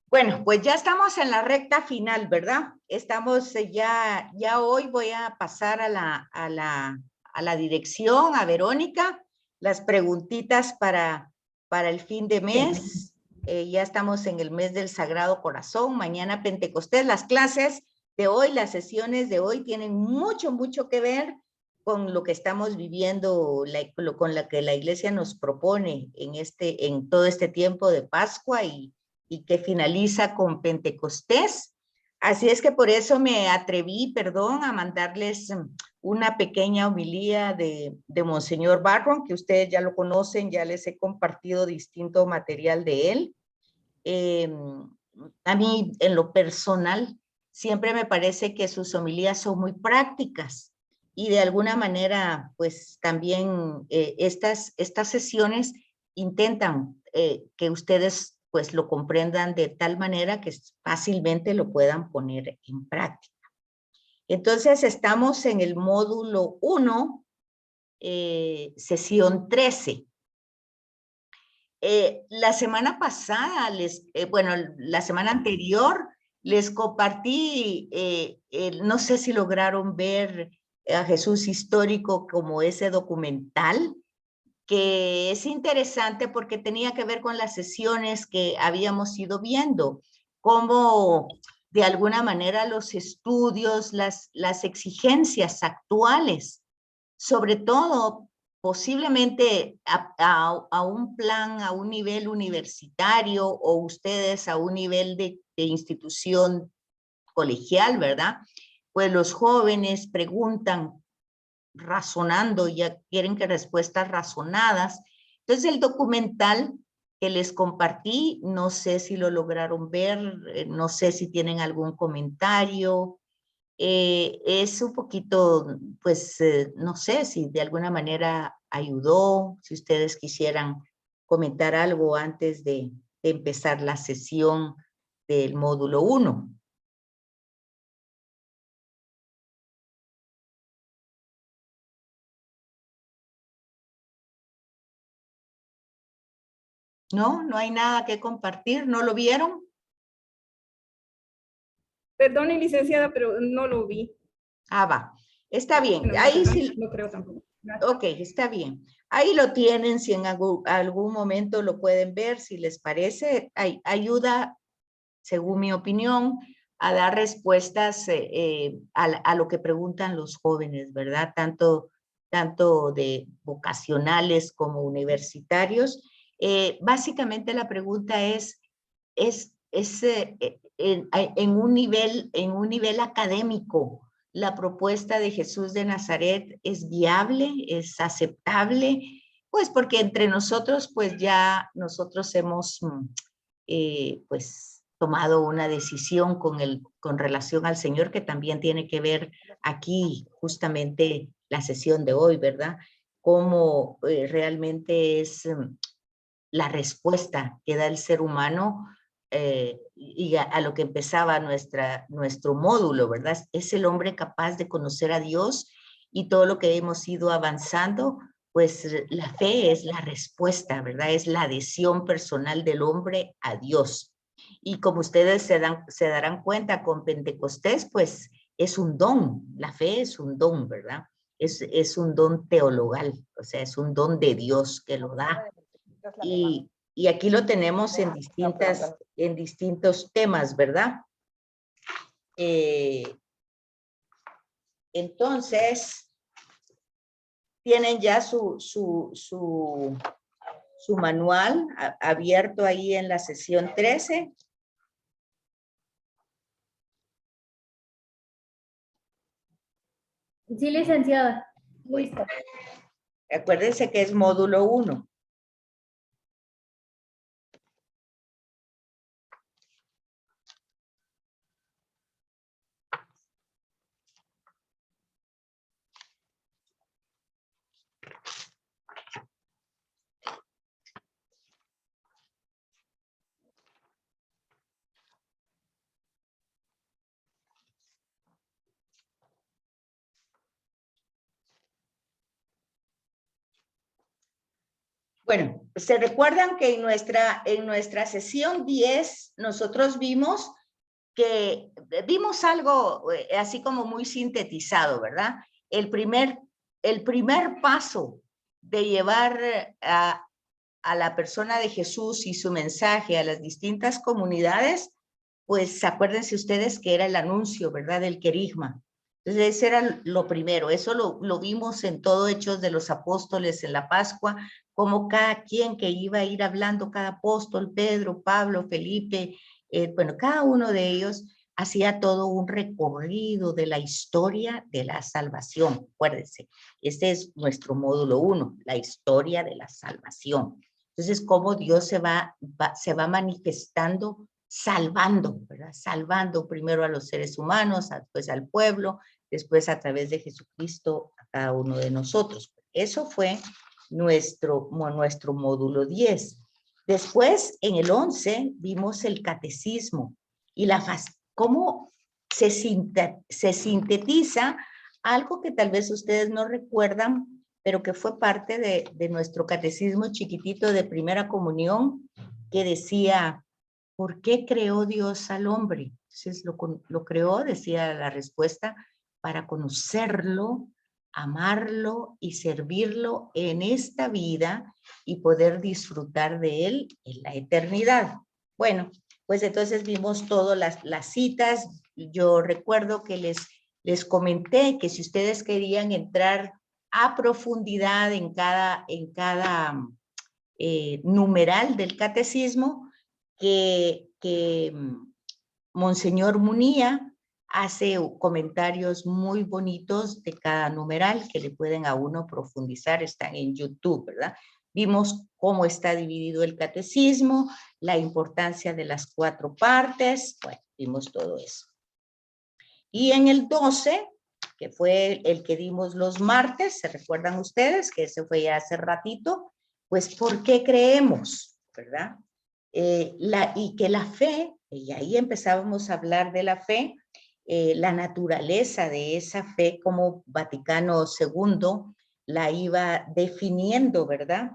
Bueno, pues ya estamos en la recta final, ¿verdad? Estamos ya hoy voy a pasar a la dirección, a Verónica, las preguntitas para el fin de mes. Ya estamos en el mes del Sagrado Corazón, mañana Pentecostés. Las clases de hoy, las sesiones de hoy tienen mucho que ver con lo que estamos viviendo, con la que la Iglesia nos propone en todo este tiempo de Pascua y que finaliza con Pentecostés. Así es que por eso me atreví, a mandarles una pequeña homilía de Monseñor Barron, que ustedes ya lo conocen, ya les he compartido distinto material de él. A mí, en lo personal, siempre me parece que sus homilías son muy prácticas y de alguna manera, pues también estas sesiones intentan que ustedes pues lo comprendan de tal manera que fácilmente lo puedan poner en práctica. Entonces estamos en el módulo 1, sesión 13. La semana pasada, la semana anterior, les compartí, no sé si lograron ver a Jesús Histórico como ese documental, que es interesante porque tenía que ver con las sesiones que habíamos ido viendo, cómo de alguna manera los estudios, las exigencias actuales, sobre todo posiblemente a un plan, a un nivel universitario o ustedes a un nivel de institución colegial, ¿verdad? Pues los jóvenes preguntan razonando, ya quieren que respuestas razonadas. Entonces el documental que les compartí, no sé si lo lograron ver, no sé si tienen algún comentario. Es un poquito, pues, no sé si de alguna manera ayudó, si ustedes quisieran comentar algo antes de empezar la sesión del módulo 1. ¿No? ¿No hay nada que compartir? ¿No lo vieron? Perdone, licenciada, pero no lo vi. Ah, va. Está bien. Bueno, Ahí sí. No creo tampoco. Gracias. Ok, está bien. Ahí lo tienen, si en algún momento lo pueden ver, si les parece, ayuda, según mi opinión, a dar respuestas a lo que preguntan los jóvenes, ¿verdad? Tanto de vocacionales como universitarios. Básicamente la pregunta es en un nivel académico, ¿la propuesta de Jesús de Nazaret es viable, es aceptable? Pues porque entre nosotros, pues ya nosotros hemos pues tomado una decisión con relación al Señor, que también tiene que ver aquí justamente la sesión de hoy, ¿verdad? Cómo realmente es la respuesta que da el ser humano y a lo que empezaba nuestro módulo, ¿verdad? Es el hombre capaz de conocer a Dios, y todo lo que hemos ido avanzando, pues la fe es la respuesta, ¿verdad? Es la adhesión personal del hombre a Dios. Y como ustedes se darán cuenta con Pentecostés, pues es un don, la fe es un don, ¿verdad? Es un don teologal, o sea, es un don de Dios que lo da. Y aquí lo tenemos en distintos temas, ¿verdad? Entonces, tienen ya su manual abierto ahí en la sesión 13. Sí, licenciada. Listo. Acuérdense que es módulo 1. Bueno, se recuerdan que en nuestra sesión 10 nosotros vimos algo así como muy sintetizado, ¿verdad? El primer paso de llevar a la persona de Jesús y su mensaje a las distintas comunidades, pues acuérdense ustedes que era el anuncio, ¿verdad? Del querigma. Entonces, ese era lo primero. Eso lo vimos en todo Hechos de los Apóstoles en la Pascua, como cada quien que iba a ir hablando, cada apóstol, Pedro, Pablo, Felipe, bueno, cada uno de ellos hacía todo un recorrido de la historia de la salvación. Acuérdense, este es nuestro módulo 1, la historia de la salvación. Entonces, cómo Dios se va manifestando, salvando, ¿verdad? Salvando primero a los seres humanos, después al pueblo, después a través de Jesucristo a cada uno de nosotros. Eso fue nuestro módulo 10. Después, en el 11, vimos el catecismo y cómo se sintetiza algo que tal vez ustedes no recuerdan, pero que fue parte de nuestro catecismo chiquitito de primera comunión, que decía, ¿por qué creó Dios al hombre? Entonces lo creó, decía la respuesta, para conocerlo, amarlo y servirlo en esta vida y poder disfrutar de él en la eternidad. Bueno, pues entonces vimos todas las citas. Yo recuerdo que les comenté que si ustedes querían entrar a profundidad en cada numeral del catecismo, que Monseñor Munía hace comentarios muy bonitos de cada numeral que le pueden a uno profundizar, están en YouTube, ¿verdad? Vimos cómo está dividido el catecismo, la importancia de las 4 partes, bueno, vimos todo eso. Y en el 12, que fue el que dimos los martes, ¿se recuerdan ustedes? Que ese fue ya hace ratito, pues ¿por qué creemos? ¿Verdad? Y que la fe, y ahí empezábamos a hablar de la fe, la naturaleza de esa fe, como Vaticano II la iba definiendo, ¿verdad?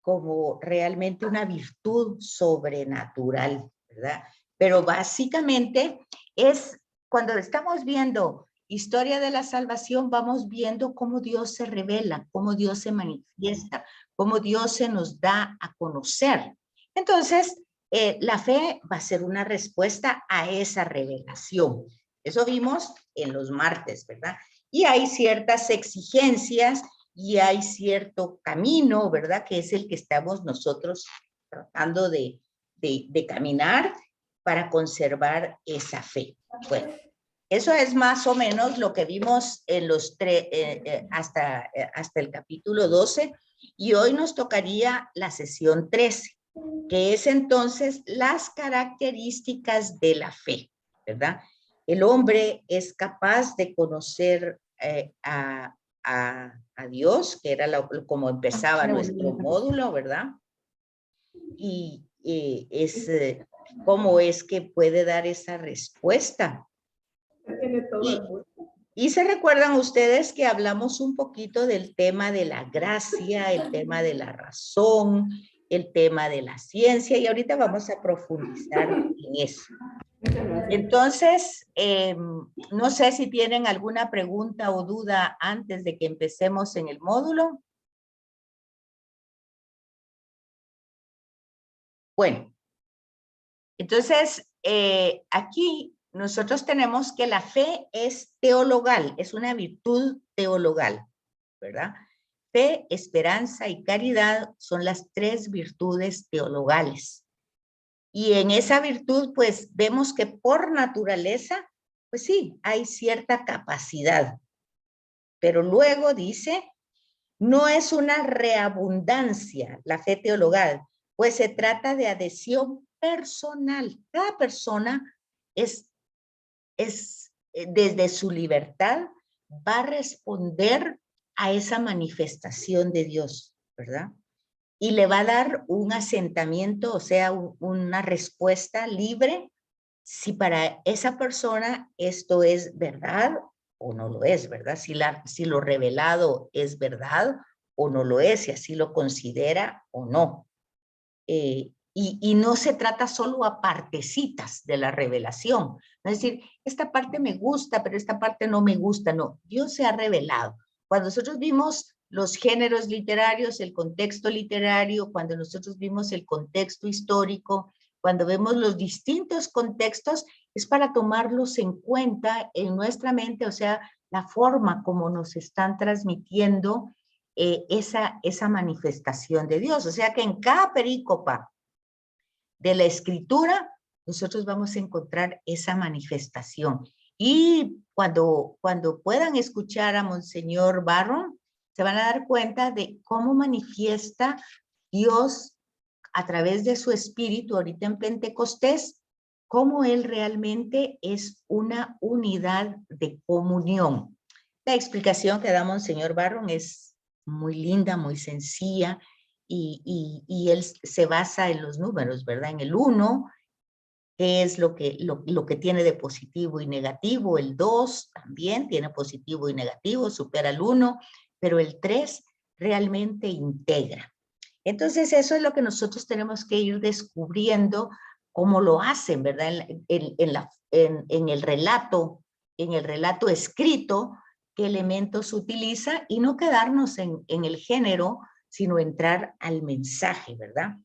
Como realmente una virtud sobrenatural, ¿verdad? Pero básicamente es cuando estamos viendo historia de la salvación, vamos viendo cómo Dios se revela, cómo Dios se manifiesta, cómo Dios se nos da a conocer. Entonces, la fe va a ser una respuesta a esa revelación. Eso vimos en los martes, ¿verdad? Y hay ciertas exigencias y hay cierto camino, ¿verdad? Que es el que estamos nosotros tratando de caminar para conservar esa fe. Bueno, eso es más o menos lo que vimos en los hasta el capítulo 12, y hoy nos tocaría la sesión 13, que es entonces las características de la fe, ¿verdad? El hombre es capaz de conocer a Dios, que era como empezaba nuestro módulo, ¿verdad? Y cómo es que puede dar esa respuesta. Y se recuerdan ustedes que hablamos un poquito del tema de la gracia, el tema de la razón, el tema de la ciencia, y ahorita vamos a profundizar en eso. Entonces, no sé si tienen alguna pregunta o duda antes de que empecemos en el módulo. Bueno, entonces, aquí nosotros tenemos que la fe es teologal, es una virtud teologal, ¿verdad? Fe, esperanza y caridad son las 3 virtudes teologales. Y en esa virtud, pues, vemos que por naturaleza, pues sí, hay cierta capacidad. Pero luego dice, no es una reabundancia la fe teologal, pues se trata de adhesión personal. Cada persona es desde su libertad, va a responder a esa manifestación de Dios, ¿verdad? Y le va a dar un asentamiento, o sea, una respuesta libre, si para esa persona esto es verdad o no lo es, ¿verdad? Si lo revelado es verdad o no lo es, si así lo considera o no. Y no se trata solo a partecitas de la revelación. Es decir, esta parte me gusta, pero esta parte no me gusta. No, Dios se ha revelado. Cuando nosotros vimos los géneros literarios, el contexto literario, cuando nosotros vimos el contexto histórico, cuando vemos los distintos contextos, es para tomarlos en cuenta en nuestra mente, o sea, la forma como nos están transmitiendo esa manifestación de Dios. O sea que en cada perícopa de la escritura, nosotros vamos a encontrar esa manifestación. Y cuando puedan escuchar a Monseñor Barron, se van a dar cuenta de cómo manifiesta Dios a través de su espíritu ahorita en Pentecostés, cómo Él realmente es una unidad de comunión. La explicación que da Monseñor Barron es muy linda, muy sencilla, y él se basa en los números, ¿verdad? En el 1, que es lo que tiene de positivo y negativo. El 2 también tiene positivo y negativo, supera el 1, pero el 3 realmente integra. Entonces eso es lo que nosotros tenemos que ir descubriendo cómo lo hacen, ¿verdad? En el relato escrito, qué elementos utiliza y no quedarnos en el género, sino entrar al mensaje, ¿verdad?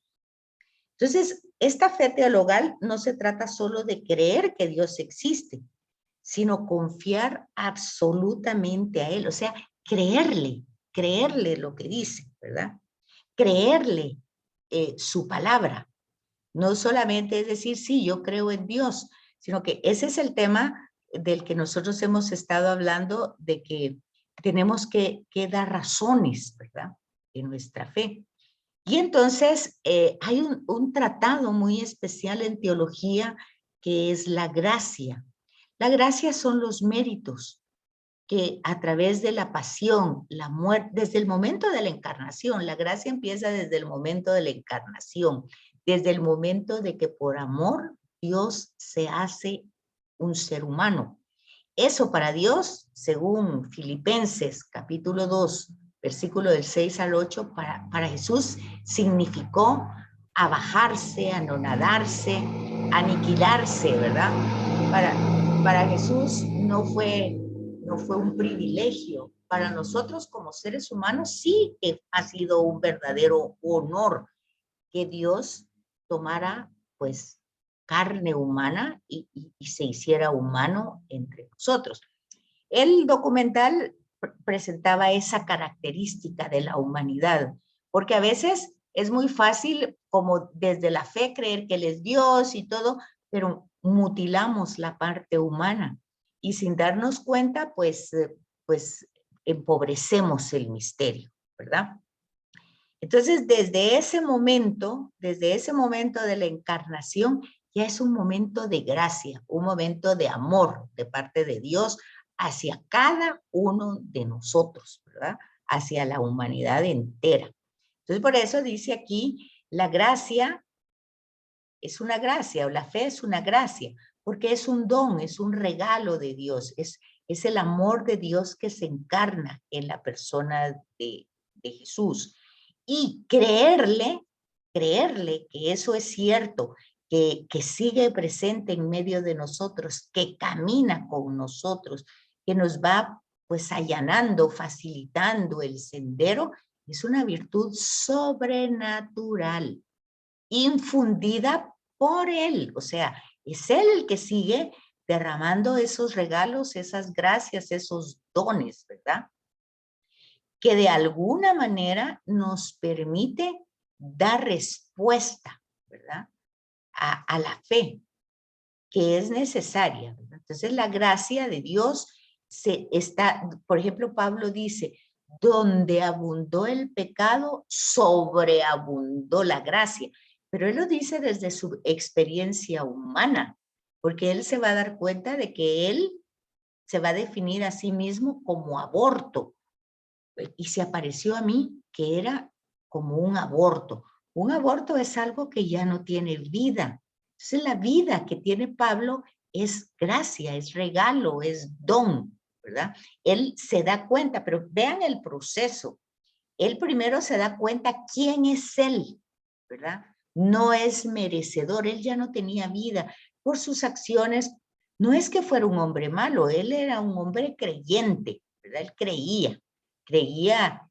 Entonces, esta fe teologal no se trata solo de creer que Dios existe, sino confiar absolutamente a Él, o sea, creerle lo que dice, ¿verdad? Creerle su palabra. No solamente es decir, sí, yo creo en Dios, sino que ese es el tema del que nosotros hemos estado hablando, de que tenemos que dar razones, ¿verdad? De nuestra fe. Y entonces hay un tratado muy especial en teología que es la gracia. La gracia son los méritos que a través de la pasión, la muerte, desde el momento de la encarnación, la gracia empieza desde el momento de la encarnación, desde el momento de que por amor Dios se hace un ser humano. Eso para Dios, según Filipenses capítulo 2, versículo del 6 al 8, para Jesús significó abajarse, anonadarse, aniquilarse, ¿verdad? Para Jesús no fue un privilegio. Para nosotros como seres humanos sí ha sido un verdadero honor que Dios tomara pues carne humana y se hiciera humano entre nosotros. El documental presentaba esa característica de la humanidad, porque a veces es muy fácil como desde la fe creer que Él es Dios y todo, pero mutilamos la parte humana y sin darnos cuenta pues empobrecemos el misterio, ¿verdad? Entonces, desde ese momento de la encarnación, ya es un momento de gracia, un momento de amor de parte de Dios hacia cada uno de nosotros, ¿verdad? Hacia la humanidad entera. Entonces, por eso dice aquí, la gracia es una gracia, o la fe es una gracia, porque es un don, es un regalo de Dios, es el amor de Dios que se encarna en la persona de Jesús. Y creerle que eso es cierto, que sigue presente en medio de nosotros, que camina con nosotros, que nos va pues allanando, facilitando el sendero, es una virtud sobrenatural, infundida por Él. O sea, es Él el que sigue derramando esos regalos, esas gracias, esos dones, ¿verdad? Que de alguna manera nos permite dar respuesta, ¿verdad? A la fe que es necesaria, ¿verdad? Entonces la gracia de Dios por ejemplo, Pablo dice, donde abundó el pecado, sobreabundó la gracia. Pero él lo dice desde su experiencia humana, porque él se va a dar cuenta de que él se va a definir a sí mismo como aborto. Y se apareció a mí que era como un aborto. Un aborto es algo que ya no tiene vida. Entonces la vida que tiene Pablo es gracia, es regalo, es don, ¿verdad? Él se da cuenta, pero vean el proceso. él primero se da cuenta quién es él, ¿verdad? No es merecedor, él ya no tenía vida por sus acciones. No es que fuera un hombre malo, él era un hombre creyente, ¿verdad? Él creía,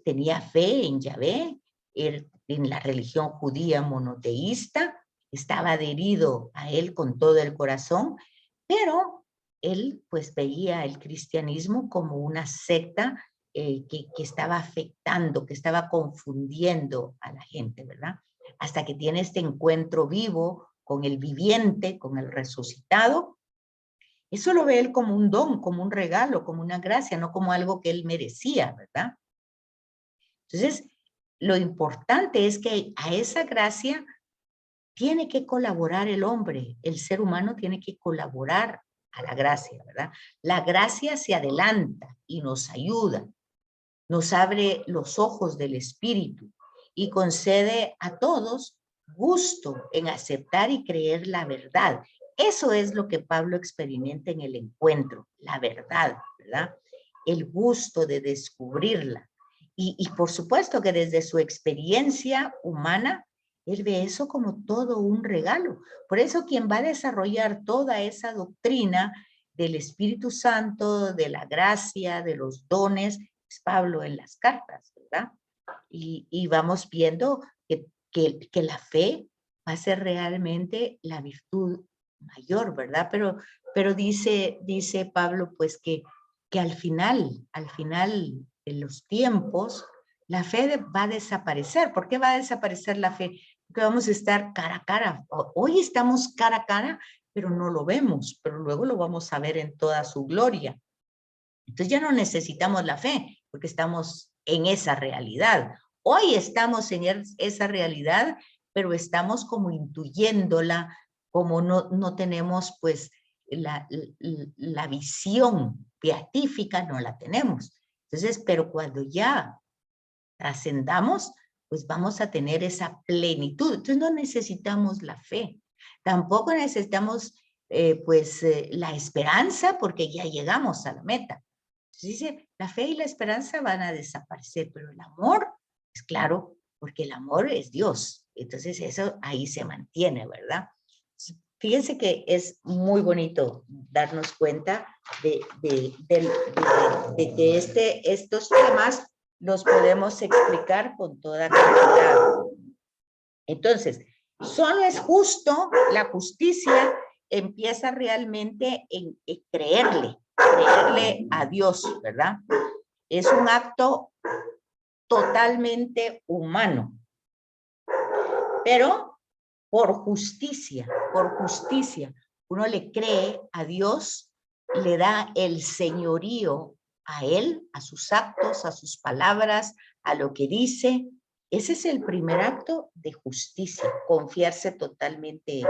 tenía fe en Yahvé, en la religión judía monoteísta, estaba adherido a él con todo el corazón, pero él pues veía el cristianismo como una secta que estaba afectando, que estaba confundiendo a la gente, ¿verdad? Hasta que tiene este encuentro vivo con el viviente, con el resucitado. Eso lo ve él como un don, como un regalo, como una gracia, no como algo que él merecía, ¿verdad? Entonces, lo importante es que a esa gracia tiene que colaborar el hombre, el ser humano tiene que colaborar a la gracia, ¿verdad? La gracia se adelanta y nos ayuda, nos abre los ojos del espíritu y concede a todos gusto en aceptar y creer la verdad. Eso es lo que Pablo experimenta en el encuentro, la verdad, ¿verdad? El gusto de descubrirla. Y por supuesto que desde su experiencia humana, él ve eso como todo un regalo. Por eso quien va a desarrollar toda esa doctrina del Espíritu Santo, de la gracia, de los dones, es Pablo en las cartas, ¿verdad? Y vamos viendo que la fe va a ser realmente la virtud mayor, ¿verdad? Pero dice Pablo, pues que al final de los tiempos, la fe va a desaparecer. ¿Por qué va a desaparecer la fe? Porque vamos a estar cara a cara. Hoy estamos cara a cara, pero no lo vemos, pero luego lo vamos a ver en toda su gloria. Entonces ya no necesitamos la fe, porque estamos en esa realidad. Hoy estamos en esa realidad, pero estamos como intuyéndola, como no tenemos pues la visión beatífica, no la tenemos. Entonces, pero cuando ya trascendamos, pues vamos a tener esa plenitud. Entonces no necesitamos la fe. Tampoco necesitamos la esperanza, porque ya llegamos a la meta. Entonces dice, la fe y la esperanza van a desaparecer, pero el amor, es claro, porque el amor es Dios. Entonces eso ahí se mantiene, ¿verdad? Fíjense que es muy bonito darnos cuenta de que estos temas los podemos explicar con toda claridad. Entonces, solo es justo, la justicia empieza realmente en creerle a Dios, ¿verdad? Es un acto totalmente humano, pero por justicia, uno le cree a Dios, le da el señorío a él, a sus actos, a sus palabras, a lo que dice. Ese es el primer acto de justicia, confiarse totalmente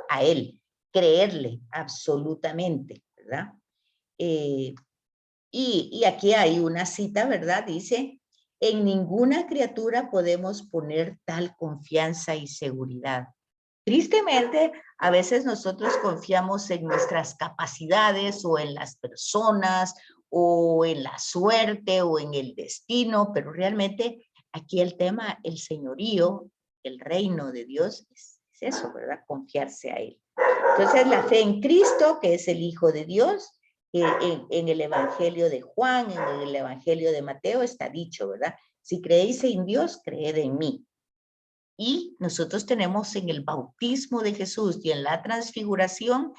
a él, creerle absolutamente, ¿verdad? Y aquí hay una cita, ¿verdad? Dice, en ninguna criatura podemos poner tal confianza y seguridad. Tristemente, a veces nosotros confiamos en nuestras capacidades o en las personas o en la suerte o en el destino, pero realmente aquí el tema, el señorío, el reino de Dios, es eso, ¿verdad? Confiarse a Él. Entonces, la fe en Cristo, que es el Hijo de Dios, en el Evangelio de Juan, en el Evangelio de Mateo está dicho, ¿verdad? Si creéis en Dios, creed en mí. Y nosotros tenemos en el bautismo de Jesús y en la transfiguración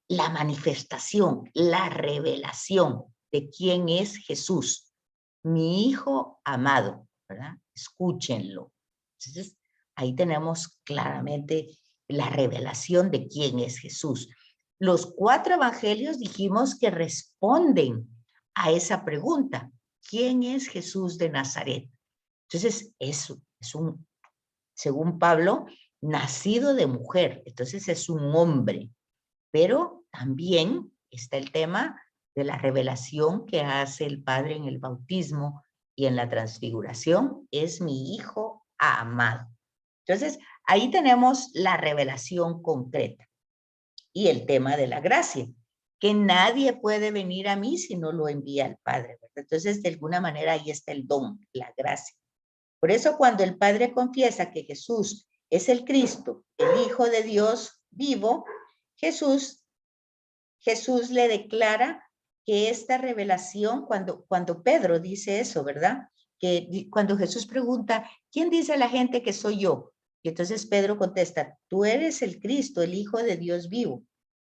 la manifestación, la revelación de quién es Jesús, mi Hijo amado, ¿verdad? Escúchenlo. Entonces, ahí tenemos claramente la revelación de quién es Jesús. Los 4 evangelios dijimos que responden a esa pregunta. ¿Quién es Jesús de Nazaret? Entonces, eso es un, según Pablo, nacido de mujer. Entonces es un hombre. Pero también está el tema de la revelación que hace el Padre en el bautismo y en la transfiguración. Es mi Hijo amado. Entonces, ahí tenemos la revelación concreta y el tema de la gracia, que nadie puede venir a mí si no lo envía el Padre, ¿verdad? Entonces, de alguna manera, ahí está el don, la gracia. Por eso, cuando el Padre confiesa que Jesús es el Cristo, el Hijo de Dios vivo, Jesús le declara que esta revelación, cuando Pedro dice eso, ¿verdad? Que cuando Jesús pregunta, ¿quién dice la gente que soy yo? Y entonces Pedro contesta, tú eres el Cristo, el Hijo de Dios vivo.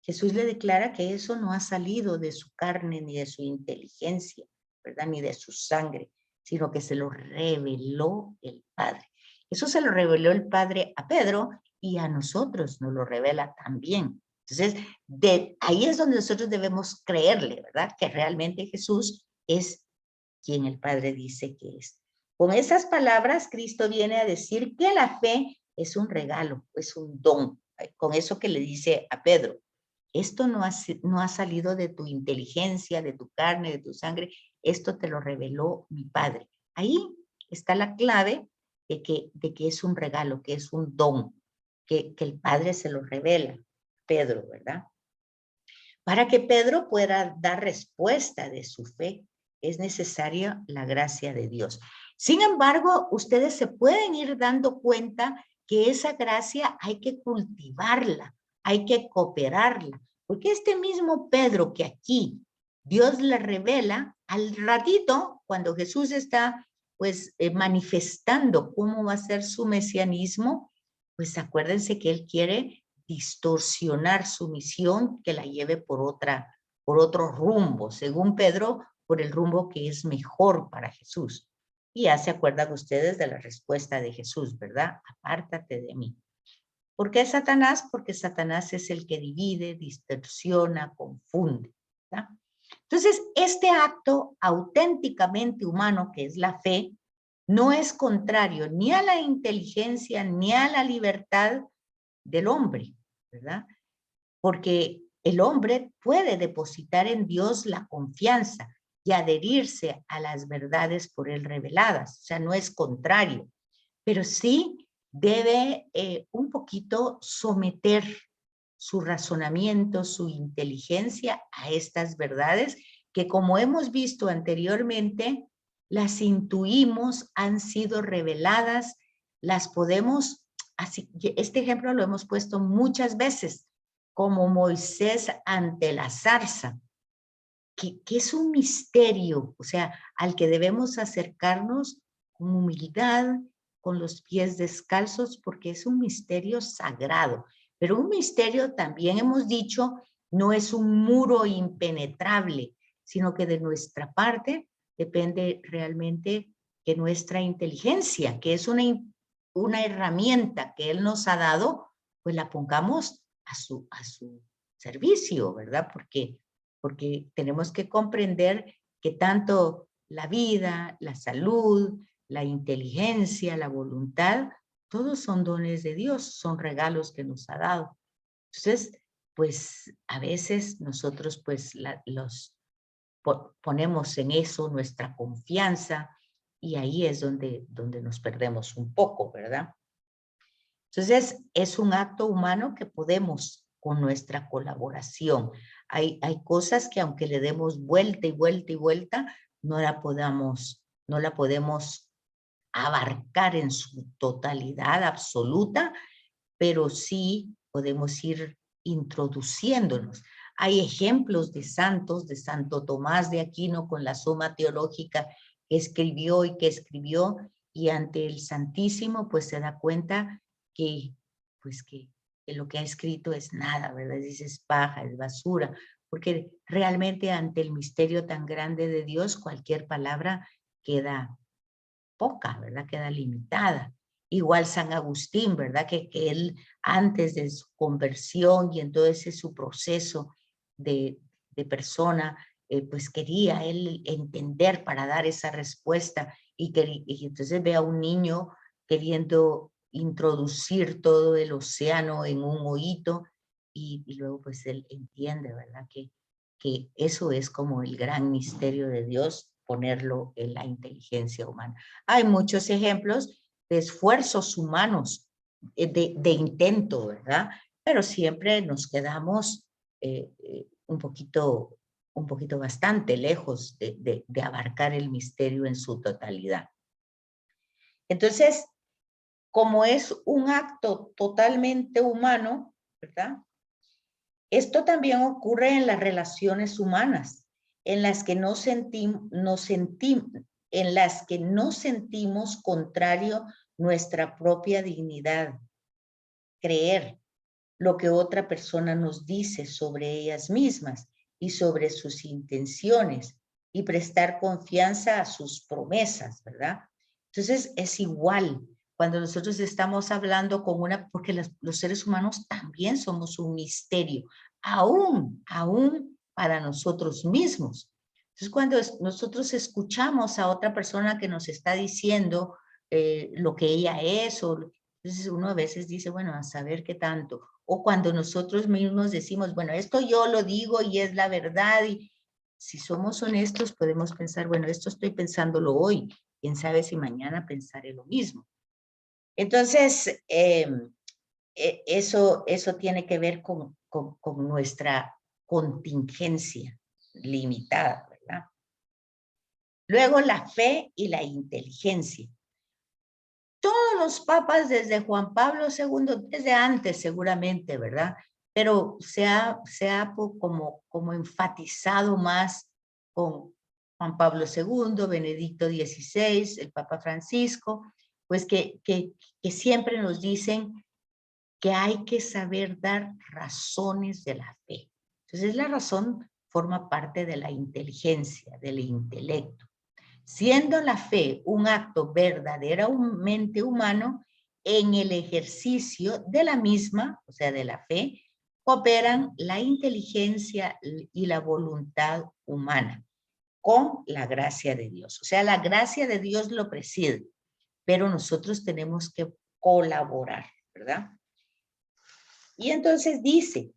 Jesús le declara que eso no ha salido de su carne ni de su inteligencia, ¿verdad? Ni de su sangre, sino que se lo reveló el Padre. Eso se lo reveló el Padre a Pedro y a nosotros nos lo revela también. Entonces, ahí es donde nosotros debemos creerle, ¿verdad? Que realmente Jesús es quien el Padre dice que es. Con esas palabras, Cristo viene a decir que la fe es un regalo, es un don. Con eso que le dice a Pedro, esto no ha salido de tu inteligencia, de tu carne, de tu sangre, esto te lo reveló mi Padre. Ahí está la clave de que es un regalo, que es un don, que el Padre se lo revela, Pedro, ¿verdad? Para que Pedro pueda dar respuesta de su fe, es necesaria la gracia de Dios. Sin embargo, ustedes se pueden ir dando cuenta que esa gracia hay que cultivarla, hay que cooperarla, porque este mismo Pedro que aquí Dios le revela, al ratito, cuando Jesús está pues manifestando cómo va a ser su mesianismo, pues acuérdense que él quiere distorsionar su misión, que la lleve por otro rumbo, según Pedro, por el rumbo que es mejor para Jesús. Y ya se acuerdan ustedes de la respuesta de Jesús, ¿verdad? Apártate de mí. ¿Por qué Satanás? Porque Satanás es el que divide, distorsiona, confunde, ¿verdad? Entonces, este acto auténticamente humano, que es la fe, no es contrario ni a la inteligencia ni a la libertad del hombre, ¿verdad? Porque el hombre puede depositar en Dios la confianza y adherirse a las verdades por él reveladas, o sea, no es contrario, pero sí debe un poquito someter su razonamiento, su inteligencia a estas verdades que, como hemos visto anteriormente, las intuimos, han sido reveladas, las podemos, así, este ejemplo lo hemos puesto muchas veces, como Moisés ante la zarza, que es un misterio, o sea, al que debemos acercarnos con humildad, con los pies descalzos, porque es un misterio sagrado. Pero un misterio, también hemos dicho, no es un muro impenetrable, sino que de nuestra parte depende realmente que nuestra inteligencia, que es una herramienta que Él nos ha dado, pues la pongamos a su servicio, ¿verdad? Porque tenemos que comprender que tanto la vida, la salud, la inteligencia, la voluntad, todos son dones de Dios, son regalos que nos ha dado. Entonces, pues a veces nosotros pues ponemos en eso nuestra confianza y ahí es donde nos perdemos un poco, ¿verdad? Entonces, es un acto humano que podemos con nuestra colaboración. Hay cosas que aunque le demos vuelta y vuelta y vuelta, no la podemos abarcar en su totalidad absoluta, pero sí podemos ir introduciéndonos. Hay ejemplos de santos, de Santo Tomás de Aquino con la Suma Teológica que escribió y ante el Santísimo pues se da cuenta que lo que ha escrito es nada, ¿verdad? Dice, es paja, es basura, porque realmente ante el misterio tan grande de Dios cualquier palabra queda poca, ¿verdad? Queda limitada. Igual San Agustín, ¿verdad? Que él antes de su conversión y en todo ese su proceso de persona, pues quería él entender para dar esa respuesta y entonces ve a un niño queriendo introducir todo el océano en un hoyito y luego pues él entiende, ¿verdad? Que eso es como el gran misterio de Dios, ponerlo en la inteligencia humana. Hay muchos ejemplos de esfuerzos humanos, de intento, ¿verdad? Pero siempre nos quedamos un poquito bastante lejos de abarcar el misterio en su totalidad. Entonces, como es un acto totalmente humano, ¿verdad? Esto también ocurre en las relaciones humanas, en las que en las que no sentimos contrario nuestra propia dignidad, creer lo que otra persona nos dice sobre ellas mismas y sobre sus intenciones y prestar confianza a sus promesas, ¿verdad? Entonces es igual cuando nosotros estamos hablando con porque los seres humanos también somos un misterio, aún para nosotros mismos. Entonces cuando nosotros escuchamos a otra persona que nos está diciendo lo que ella es, entonces uno a veces dice, bueno, a saber qué tanto. O cuando nosotros mismos decimos, bueno, esto yo lo digo y es la verdad. Y si somos honestos, podemos pensar, bueno, esto estoy pensándolo hoy. Quién sabe si mañana pensaré lo mismo. Entonces, eso tiene que ver con nuestra contingencia limitada, ¿verdad? Luego, la fe y la inteligencia. Todos los papas desde Juan Pablo II, desde antes seguramente, ¿verdad? Pero se ha como enfatizado más con Juan Pablo II, Benedicto XVI, el Papa Francisco, pues que siempre nos dicen que hay que saber dar razones de la fe. Entonces la razón forma parte de la inteligencia, del intelecto. Siendo la fe un acto verdaderamente humano, en el ejercicio de la misma, o sea, de la fe, cooperan la inteligencia y la voluntad humana con la gracia de Dios. O sea, la gracia de Dios lo preside, pero nosotros tenemos que colaborar, ¿verdad? Y entonces dice,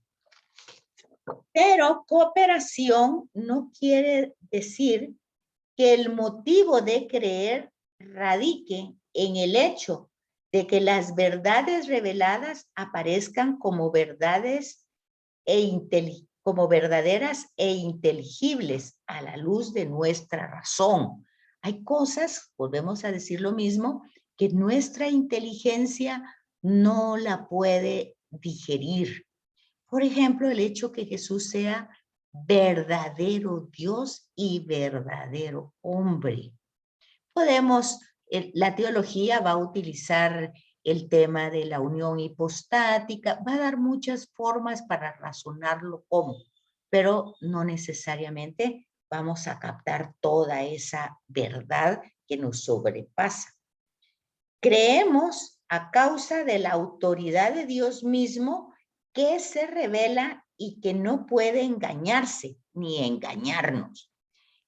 pero cooperación no quiere decir que el motivo de creer radique en el hecho de que las verdades reveladas aparezcan como verdaderas e inteligibles a la luz de nuestra razón. Hay cosas, volvemos a decir lo mismo, que nuestra inteligencia no la puede digerir. Por ejemplo, el hecho que Jesús sea verdadero Dios y verdadero hombre. La teología va a utilizar el tema de la unión hipostática, va a dar muchas formas para razonarlo como, pero no necesariamente vamos a captar toda esa verdad que nos sobrepasa. Creemos a causa de la autoridad de Dios mismo que se revela y que no puede engañarse ni engañarnos.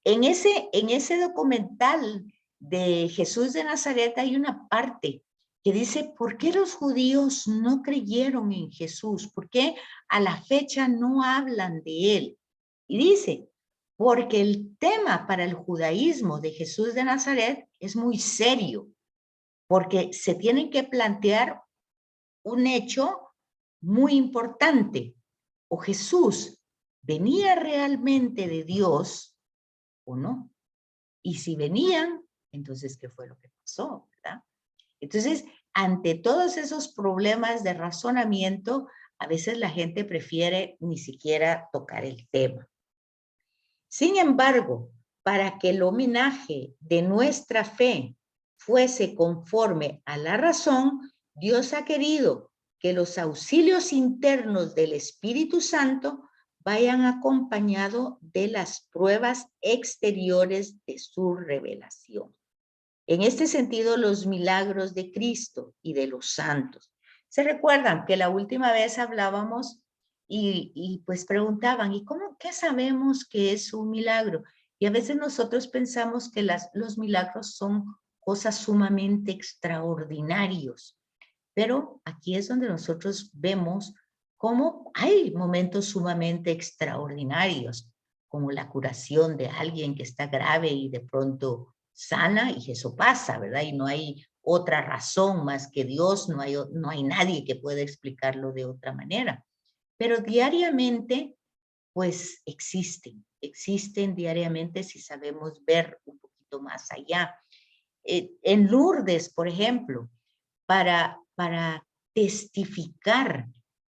En ese documental de Jesús de Nazaret hay una parte que dice, ¿por qué los judíos no creyeron en Jesús? ¿Por qué a la fecha no hablan de él? Y dice, porque el tema para el judaísmo de Jesús de Nazaret es muy serio, porque se tiene que plantear un hecho muy importante. O Jesús venía realmente de Dios o no. Y si venían, entonces, ¿qué fue lo que pasó? ¿Verdad? Entonces, ante todos esos problemas de razonamiento, a veces la gente prefiere ni siquiera tocar el tema. Sin embargo, para que el homenaje de nuestra fe fuese conforme a la razón, Dios ha querido que los auxilios internos del Espíritu Santo vayan acompañados de las pruebas exteriores de su revelación. En este sentido, los milagros de Cristo y de los santos. ¿Se recuerdan que la última vez hablábamos y pues preguntaban, ¿y qué sabemos que es un milagro? Y a veces nosotros pensamos que los milagros son cosas sumamente extraordinarios, pero aquí es donde nosotros vemos cómo hay momentos sumamente extraordinarios, como la curación de alguien que está grave y de pronto sana, y eso pasa, ¿verdad? Y no hay otra razón más que Dios, no hay nadie que pueda explicarlo de otra manera. Pero diariamente pues existen diariamente si sabemos ver un poquito más allá. En Lourdes, por ejemplo, para testificar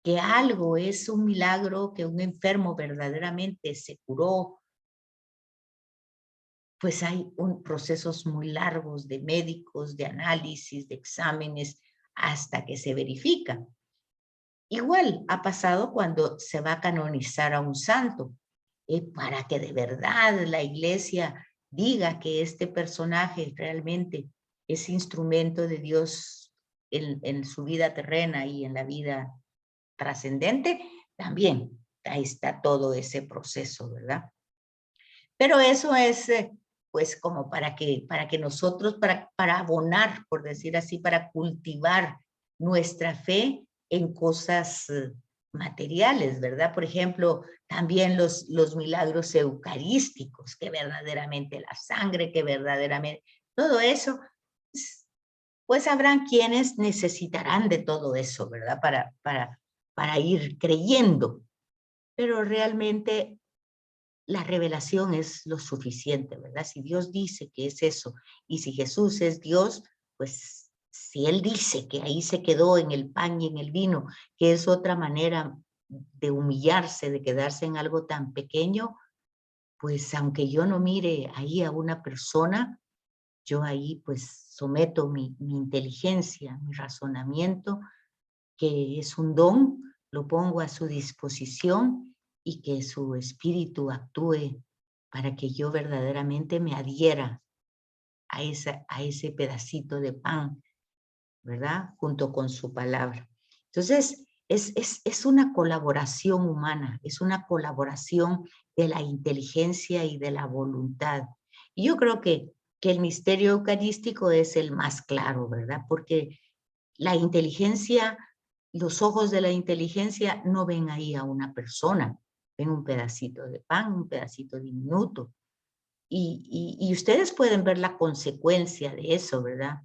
que algo es un milagro, que un enfermo verdaderamente se curó, pues hay procesos muy largos de médicos, de análisis, de exámenes, hasta que se verifica. Igual ha pasado cuando se va a canonizar a un santo, para que de verdad la iglesia diga que este personaje realmente es instrumento de Dios en su vida terrena y en la vida trascendente, también ahí está todo ese proceso, ¿verdad? Pero eso es, pues, como para que nosotros, para abonar, por decir así, para cultivar nuestra fe en cosas materiales, ¿verdad? Por ejemplo, también los milagros eucarísticos, que verdaderamente la sangre, que verdaderamente, todo eso, pues habrán quienes necesitarán de todo eso, ¿verdad? Para ir creyendo. Pero realmente la revelación es lo suficiente, ¿verdad? Si Dios dice que es eso, y si Jesús es Dios, pues si Él dice que ahí se quedó en el pan y en el vino, que es otra manera de humillarse, de quedarse en algo tan pequeño, pues aunque yo no mire ahí a una persona, yo ahí pues someto mi inteligencia, mi razonamiento, que es un don, lo pongo a su disposición y que su espíritu actúe para que yo verdaderamente me adhiera a ese pedacito de pan, ¿verdad? Junto con su palabra. Entonces, es una colaboración humana, es una colaboración de la inteligencia y de la voluntad. Y yo creo que el misterio eucarístico es el más claro, ¿verdad? Porque la inteligencia, los ojos de la inteligencia no ven ahí a una persona, ven un pedacito de pan, un pedacito diminuto. Y ustedes pueden ver la consecuencia de eso, ¿verdad?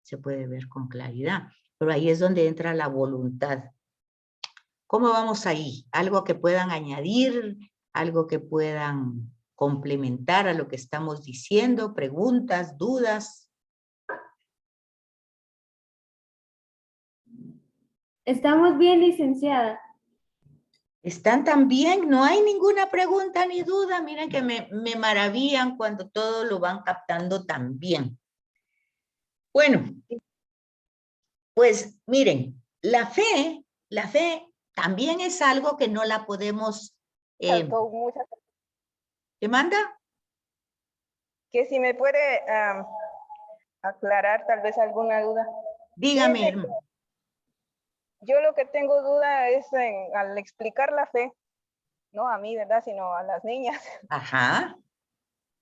Se puede ver con claridad, pero ahí es donde entra la voluntad. ¿Cómo vamos ahí? ¿Algo que puedan añadir? ¿Algo que puedan complementar a lo que estamos diciendo? ¿Preguntas? ¿Dudas? Estamos bien, licenciada. Están tan bien, no hay ninguna pregunta ni duda. Miren que me maravillan cuando todo lo van captando tan bien. Bueno, pues miren, la fe también es algo que no la podemos... Con muchas, ¿Qué manda? que si me puede aclarar tal vez alguna duda. Dígame, Fíjese, hermano. yo lo que tengo duda es al explicar la fe, no a mí, ¿verdad? Sino a las niñas, Ajá.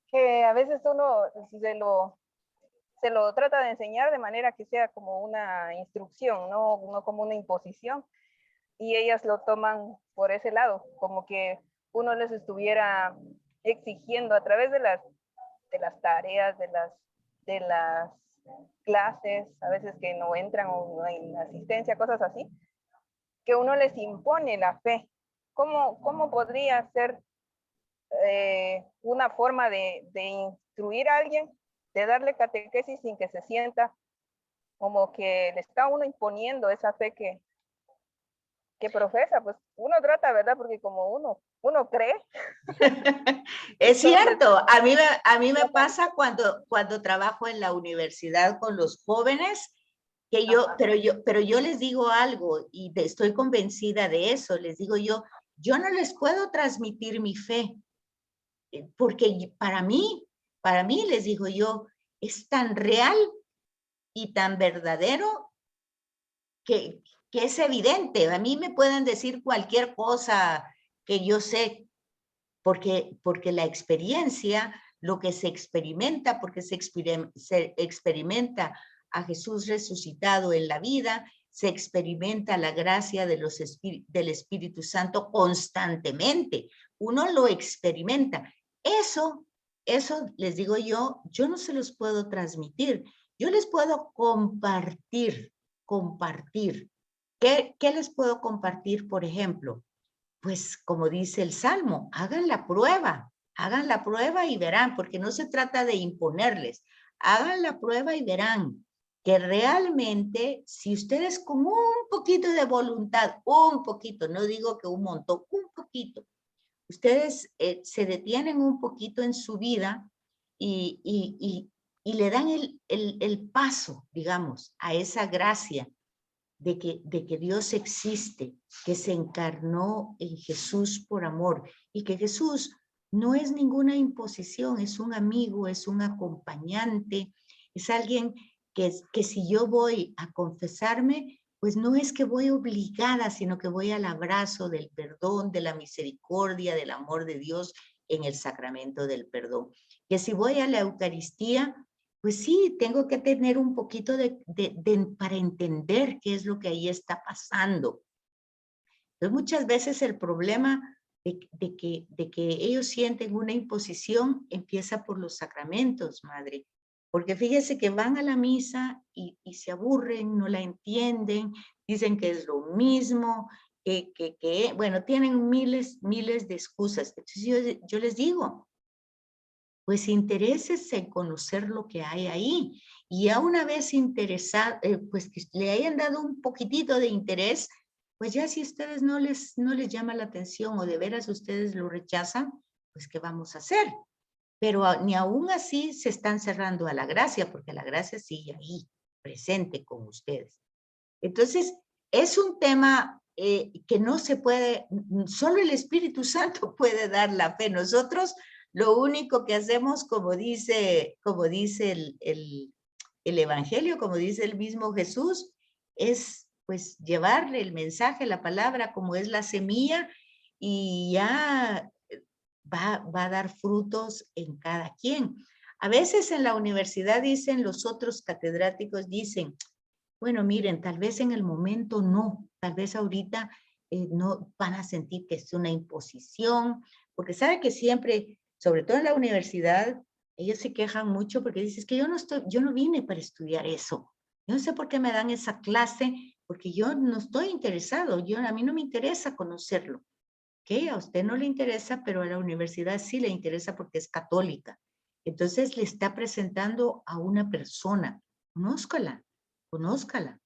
que a veces uno se lo trata de enseñar de manera que sea como una instrucción, no como una imposición. Y ellas lo toman por ese lado, como que uno les estuviera exigiendo a través de las tareas, de las clases, a veces que no entran o no hay asistencia, cosas así, que uno les impone la fe. ¿Cómo podría ser una forma de instruir a alguien, de darle catequesis sin que se sienta como que le está uno imponiendo esa fe que profesa? Pues uno trata, ¿verdad? Porque como uno cree. Es Entonces, cierto, a mí me pasa cuando trabajo en la universidad con los jóvenes, que pero yo les digo algo y estoy convencida de eso, les digo yo no les puedo transmitir mi fe, porque para mí les digo yo, es tan real y tan verdadero que es evidente. A mí me pueden decir cualquier cosa que yo sé, porque la experiencia, lo que se experimenta, porque se experimenta a Jesús resucitado en la vida, se experimenta la gracia de del Espíritu Santo constantemente. Uno lo experimenta. Eso les digo yo no se los puedo transmitir. Yo les puedo compartir. ¿Qué les puedo compartir, por ejemplo? pues como dice el Salmo, hagan la prueba y verán, porque no se trata de imponerles, hagan la prueba y verán que realmente si ustedes con un poquito de voluntad, un poquito, no digo que un montón, un poquito, ustedes se detienen un poquito en su vida y le dan el paso, digamos, a esa gracia de que Dios existe, que se encarnó en Jesús por amor y que Jesús no es ninguna imposición, es un amigo, es un acompañante, es alguien que si yo voy a confesarme, pues no es que voy obligada, sino que voy al abrazo del perdón, de la misericordia, del amor de Dios en el sacramento del perdón. Que si voy a la Eucaristía, pues sí, tengo que tener un poquito para entender qué es lo que ahí está pasando. Entonces, muchas veces el problema de que ellos sienten una imposición empieza por los sacramentos, madre. Porque fíjese que van a la misa y se aburren, no la entienden, dicen que es lo mismo, bueno, tienen miles de excusas. Entonces yo les digo, pues interésese en conocer lo que hay ahí. Y ya una vez interesado, pues que le hayan dado un poquitito de interés, pues ya si a ustedes no les llama la atención o de veras ustedes lo rechazan, pues ¿qué vamos a hacer? Pero ni aún así se están cerrando a la gracia, porque la gracia sigue ahí, presente con ustedes. Entonces, es un tema que no se puede, solo el Espíritu Santo puede dar la fe. Nosotros lo único que hacemos, como dice el Evangelio, como dice el mismo Jesús, es pues llevarle el mensaje, la palabra, como es la semilla, y ya va a dar frutos en cada quien. A veces en la universidad dicen, los otros catedráticos dicen, bueno, miren, tal vez en el momento no, tal vez ahorita no van a sentir que es una imposición, porque sabe que siempre, sobre todo en la universidad, ellos se quejan mucho porque dicen, es que yo no vine para estudiar eso. Yo no sé por qué me dan esa clase, porque yo no estoy interesado, a mí no me interesa conocerlo. ¿Ok? A usted no le interesa, pero a la universidad sí le interesa porque es católica. Entonces le está presentando a una persona, conózcala, conózcala,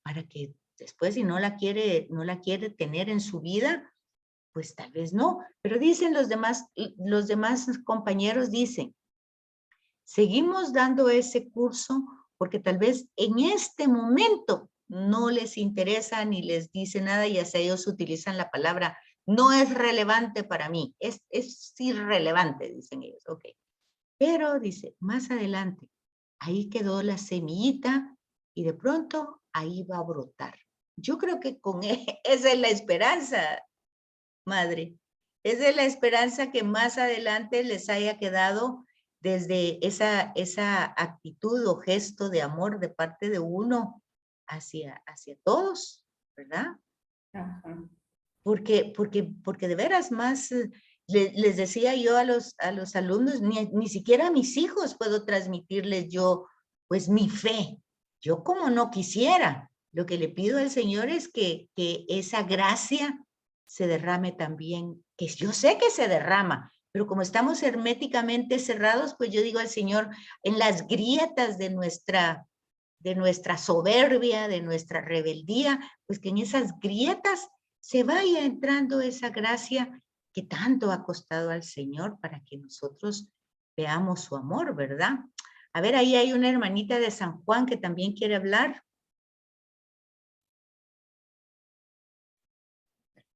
para que después si no la quiere tener en su vida, pues tal vez no. Pero dicen los demás compañeros dicen, seguimos dando ese curso porque tal vez en este momento no les interesa ni les dice nada y hasta ellos utilizan la palabra no es relevante para mí, es irrelevante, dicen ellos, ok. Pero dice, más adelante, ahí quedó la semillita y de pronto ahí va a brotar. Yo creo que con esa es la esperanza, madre. Esa es la esperanza que más adelante les haya quedado desde esa actitud o gesto de amor de parte de uno hacia todos, ¿verdad? Ajá. Porque de veras más, les decía yo a los alumnos, ni siquiera a mis hijos puedo transmitirles yo, pues mi fe. Yo como no quisiera, lo que le pido al Señor es que esa gracia se derrame también, que yo sé que se derrama, pero como estamos herméticamente cerrados, pues yo digo al Señor, en las grietas de nuestra soberbia, de nuestra rebeldía, pues que en esas grietas se vaya entrando esa gracia que tanto ha costado al Señor para que nosotros veamos su amor, ¿verdad? A ver, ahí hay una hermanita de San Juan que también quiere hablar.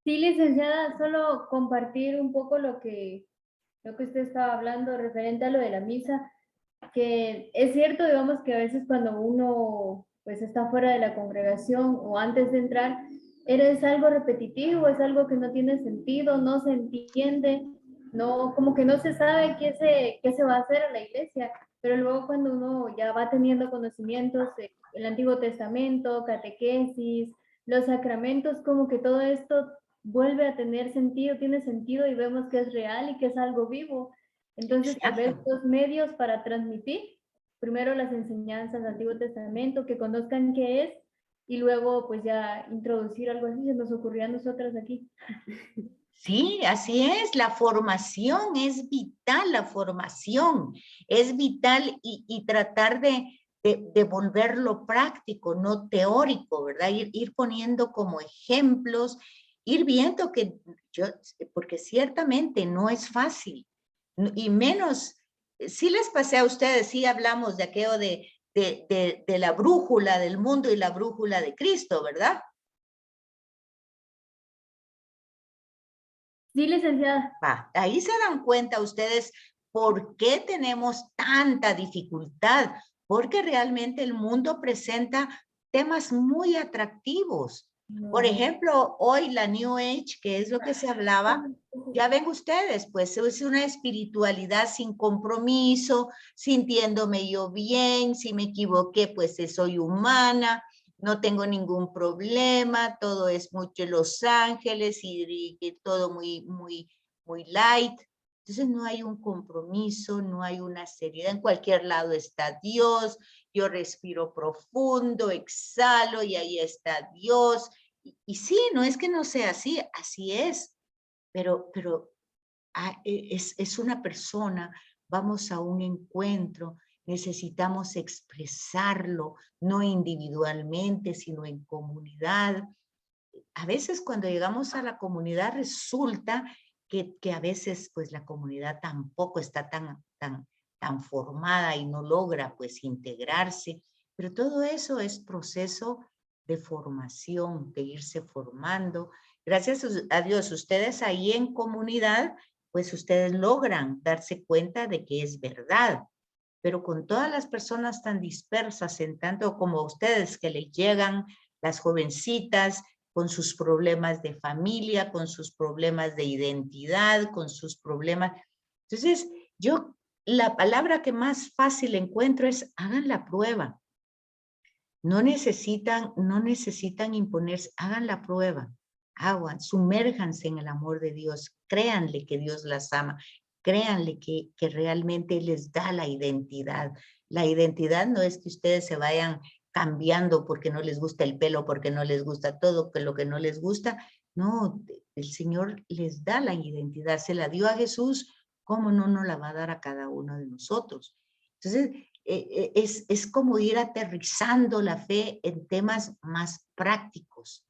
Sí, licenciada, solo compartir un poco lo que usted estaba hablando referente a lo de la misa, que es cierto, digamos, que a veces cuando uno pues está fuera de la congregación o antes de entrar, es algo repetitivo, es algo que no tiene sentido, no se entiende, no, como que no se sabe qué se va a hacer en la iglesia, pero luego cuando uno ya va teniendo conocimientos del Antiguo Testamento, catequesis, los sacramentos, como que todo esto vuelve a tener sentido, tiene sentido y vemos que es real y que es algo vivo. Entonces, tal vez los medios para transmitir, primero las enseñanzas del Antiguo Testamento, que conozcan qué es, y luego pues ya introducir algo así, se nos ocurrió a nosotras aquí. Sí, así es, la formación es vital, la formación es vital y tratar de volverlo práctico, no teórico, ¿verdad? Ir poniendo como ejemplos, ir viendo que yo, porque ciertamente no es fácil, y menos, sí les pasé a ustedes, sí hablamos de aquello de la brújula del mundo y la brújula de Cristo, ¿verdad? Sí, licenciada. Va, ahí se dan cuenta ustedes por qué tenemos tanta dificultad, porque realmente el mundo presenta temas muy atractivos. Por ejemplo, hoy la New Age, que es lo que se hablaba, ya ven ustedes, pues es una espiritualidad sin compromiso, sintiéndome yo bien, si me equivoqué, pues soy humana, no tengo ningún problema, todo es mucho en Los Ángeles y todo muy light. Entonces no hay un compromiso, no hay una seriedad. En cualquier lado está Dios, yo respiro profundo, exhalo y ahí está Dios. Y sí, no es que no sea así, así es, pero es una persona, vamos a un encuentro, necesitamos expresarlo, no individualmente, sino en comunidad. A veces cuando llegamos a la comunidad resulta que a veces pues la comunidad tampoco está tan formada y no logra pues integrarse, pero todo eso es proceso de formación, de irse formando. Gracias a Dios, ustedes ahí en comunidad, pues ustedes logran darse cuenta de que es verdad, pero con todas las personas tan dispersas, en tanto como ustedes que les llegan las jovencitas con sus problemas de familia, con sus problemas de identidad, con sus problemas. Entonces, yo la palabra que más fácil encuentro es hagan la prueba. No necesitan imponerse, hagan la prueba. Hagan, sumérjanse en el amor de Dios, créanle que Dios las ama, créanle que realmente les da la identidad. La identidad no es que ustedes se vayan cambiando porque no les gusta el pelo, porque no les gusta todo, que lo que no les gusta. No, el Señor les da la identidad, se la dio a Jesús, ¿cómo no nos la va a dar a cada uno de nosotros? Entonces, es como ir aterrizando la fe en temas más prácticos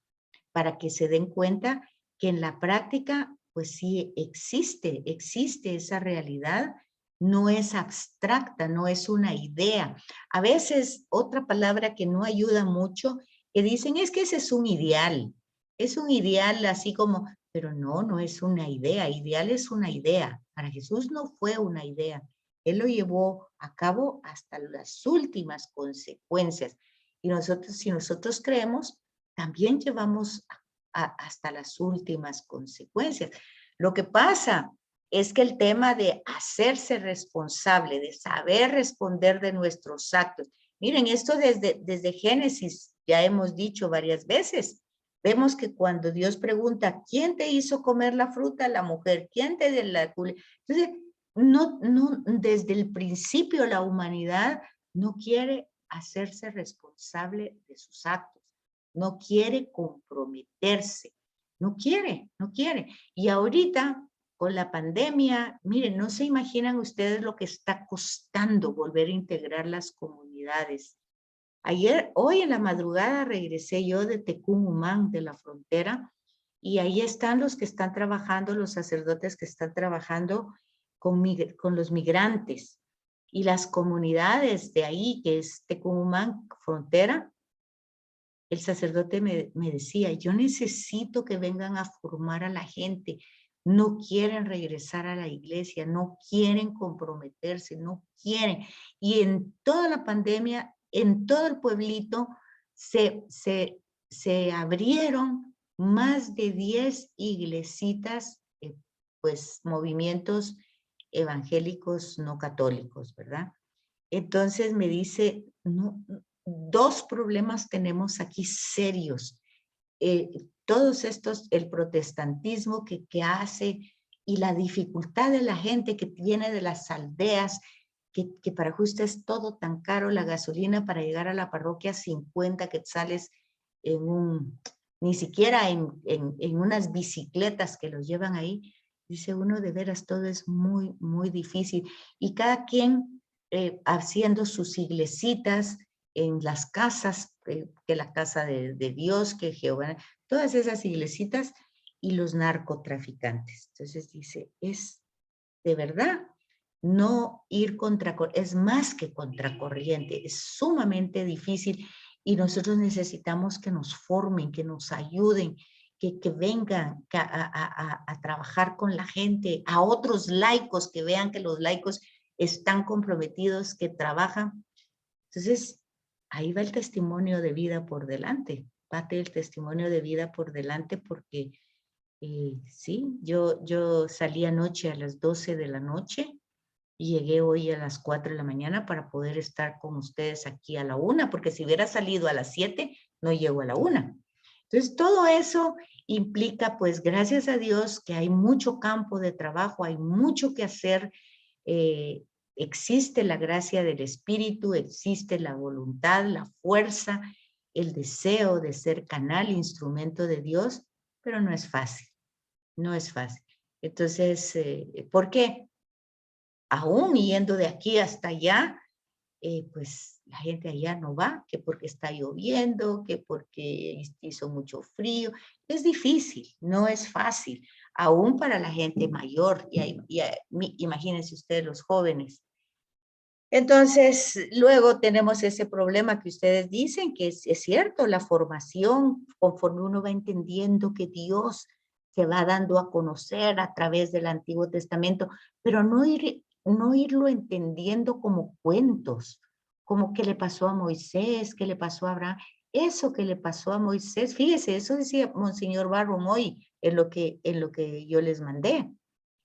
para que se den cuenta que en la práctica, pues sí existe esa realidad, no es abstracta, no es una idea. A veces otra palabra que no ayuda mucho, que dicen es que ese es un ideal así como, pero no es una idea, ideal es una idea. Para Jesús no fue una idea, Él lo llevó a cabo hasta las últimas consecuencias. Y nosotros, si nosotros creemos, también llevamos hasta las últimas consecuencias. Lo que pasa es que el tema de hacerse responsable, de saber responder de nuestros actos, miren, esto desde Génesis ya hemos dicho varias veces. Vemos que cuando Dios pregunta, ¿quién te hizo comer la fruta? La mujer. ¿Quién te dio la cule? Entonces, desde el principio la humanidad no quiere hacerse responsable de sus actos, no quiere comprometerse, no quiere. Y ahorita con la pandemia, miren, no se imaginan ustedes lo que está costando volver a integrar las comunidades. Hoy en la madrugada regresé yo de Tecumumán, de la frontera, y ahí están los que están trabajando, los sacerdotes que están trabajando con los migrantes y las comunidades de ahí, que es Tecumumán, frontera. El sacerdote me decía, yo necesito que vengan a formar a la gente. No quieren regresar a la iglesia, no quieren comprometerse, no quieren. Y en toda la pandemia, en todo el pueblito, se abrieron más de 10 iglesitas, pues movimientos evangélicos no católicos, ¿verdad? Entonces me dice, no, dos problemas tenemos aquí serios. Todos estos, el protestantismo que hace y la dificultad de la gente que viene de las aldeas, que para justo es todo tan caro, la gasolina para llegar a la parroquia 50 quetzales ni siquiera en unas bicicletas que los llevan ahí. Dice uno, de veras, todo es muy, muy difícil. Y cada quien haciendo sus iglesitas en las casas, que la casa de Dios, que Jehová, todas esas iglesitas, y los narcotraficantes. Entonces dice, es de verdad no ir contra, es más que contracorriente, es sumamente difícil y nosotros necesitamos que nos formen, que nos ayuden, que vengan a trabajar con la gente, a otros laicos, que vean que los laicos están comprometidos, que trabajan. Entonces, ahí va el testimonio de vida por delante, va el testimonio de vida por delante porque sí, yo salí anoche a las 12 de la noche y llegué hoy a las 4 de la mañana para poder estar con ustedes aquí a la 1, porque si hubiera salido a las 7, no llego a la 1. Entonces, todo eso implica, pues, gracias a Dios, que hay mucho campo de trabajo, hay mucho que hacer, existe la gracia del Espíritu, existe la voluntad, la fuerza, el deseo de ser canal, instrumento de Dios, pero no es fácil, no es fácil. Entonces, ¿por qué? Aún yendo de aquí hasta allá, pues la gente allá no va, que porque está lloviendo, que porque hizo mucho frío. Es difícil, no es fácil, aún para la gente mayor, imagínense ustedes los jóvenes. Entonces, luego tenemos ese problema que ustedes dicen, que es cierto, la formación, conforme uno va entendiendo que Dios se va dando a conocer a través del Antiguo Testamento, pero no irlo entendiendo como cuentos, como que le pasó a Moisés, que le pasó a Abraham. Eso que le pasó a Moisés, fíjese, eso decía Monseñor Barron hoy en lo que yo les mandé.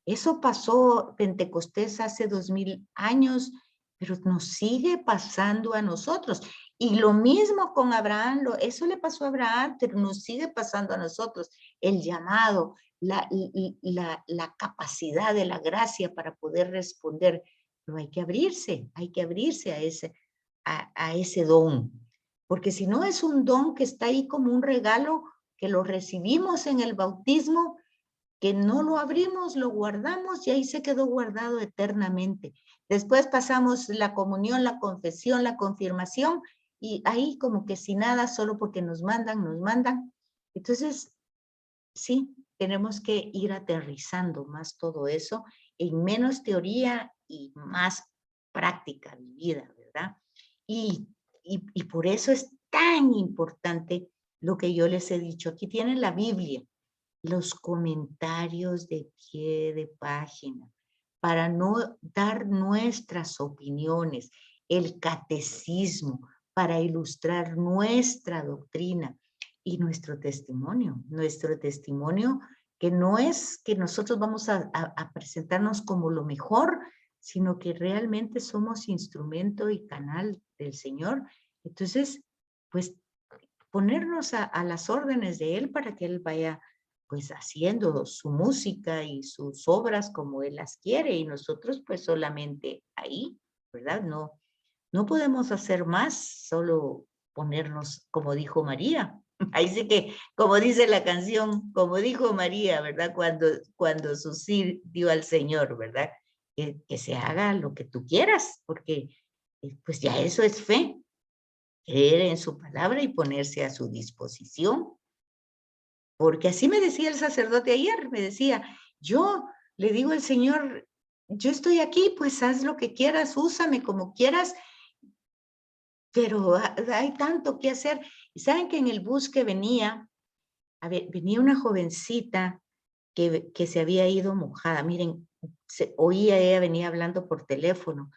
Eso pasó Pentecostés hace 2000 años, pero nos sigue pasando a nosotros. Y lo mismo con Abraham, eso le pasó a Abraham, pero nos sigue pasando a nosotros. El llamado, la capacidad de la gracia para poder responder. Pero hay que abrirse a ese don. Porque si no es un don que está ahí como un regalo, que lo recibimos en el bautismo, que no lo abrimos, lo guardamos y ahí se quedó guardado eternamente. Después pasamos la comunión, la confesión, la confirmación y ahí como que sin nada, solo porque nos mandan. Entonces, sí, tenemos que ir aterrizando más todo eso en menos teoría y más práctica vivida, ¿verdad? Y por eso es tan importante lo que yo les he dicho. Aquí tienen la Biblia, los comentarios de pie de página, para no dar nuestras opiniones, el catecismo, para ilustrar nuestra doctrina y nuestro testimonio que no es que nosotros vamos a presentarnos como lo mejor, sino que realmente somos instrumento y canal del Señor. Entonces, pues ponernos a las órdenes de Él para que Él vaya pues haciendo su música y sus obras como Él las quiere y nosotros pues solamente ahí, ¿verdad? No podemos hacer más, solo ponernos como dijo María. Ahí sí que, como dice la canción, como dijo María, ¿verdad? Cuando su sí dio al Señor, ¿verdad? Que se haga lo que tú quieras, porque pues ya eso es fe, creer en su palabra y ponerse a su disposición. Porque así me decía el sacerdote ayer, me decía, yo le digo al Señor, yo estoy aquí, pues haz lo que quieras, úsame como quieras, pero hay tanto que hacer. Y saben que en el bus que venía, venía una jovencita que se había ido mojada. Miren, oía ella, venía hablando por teléfono,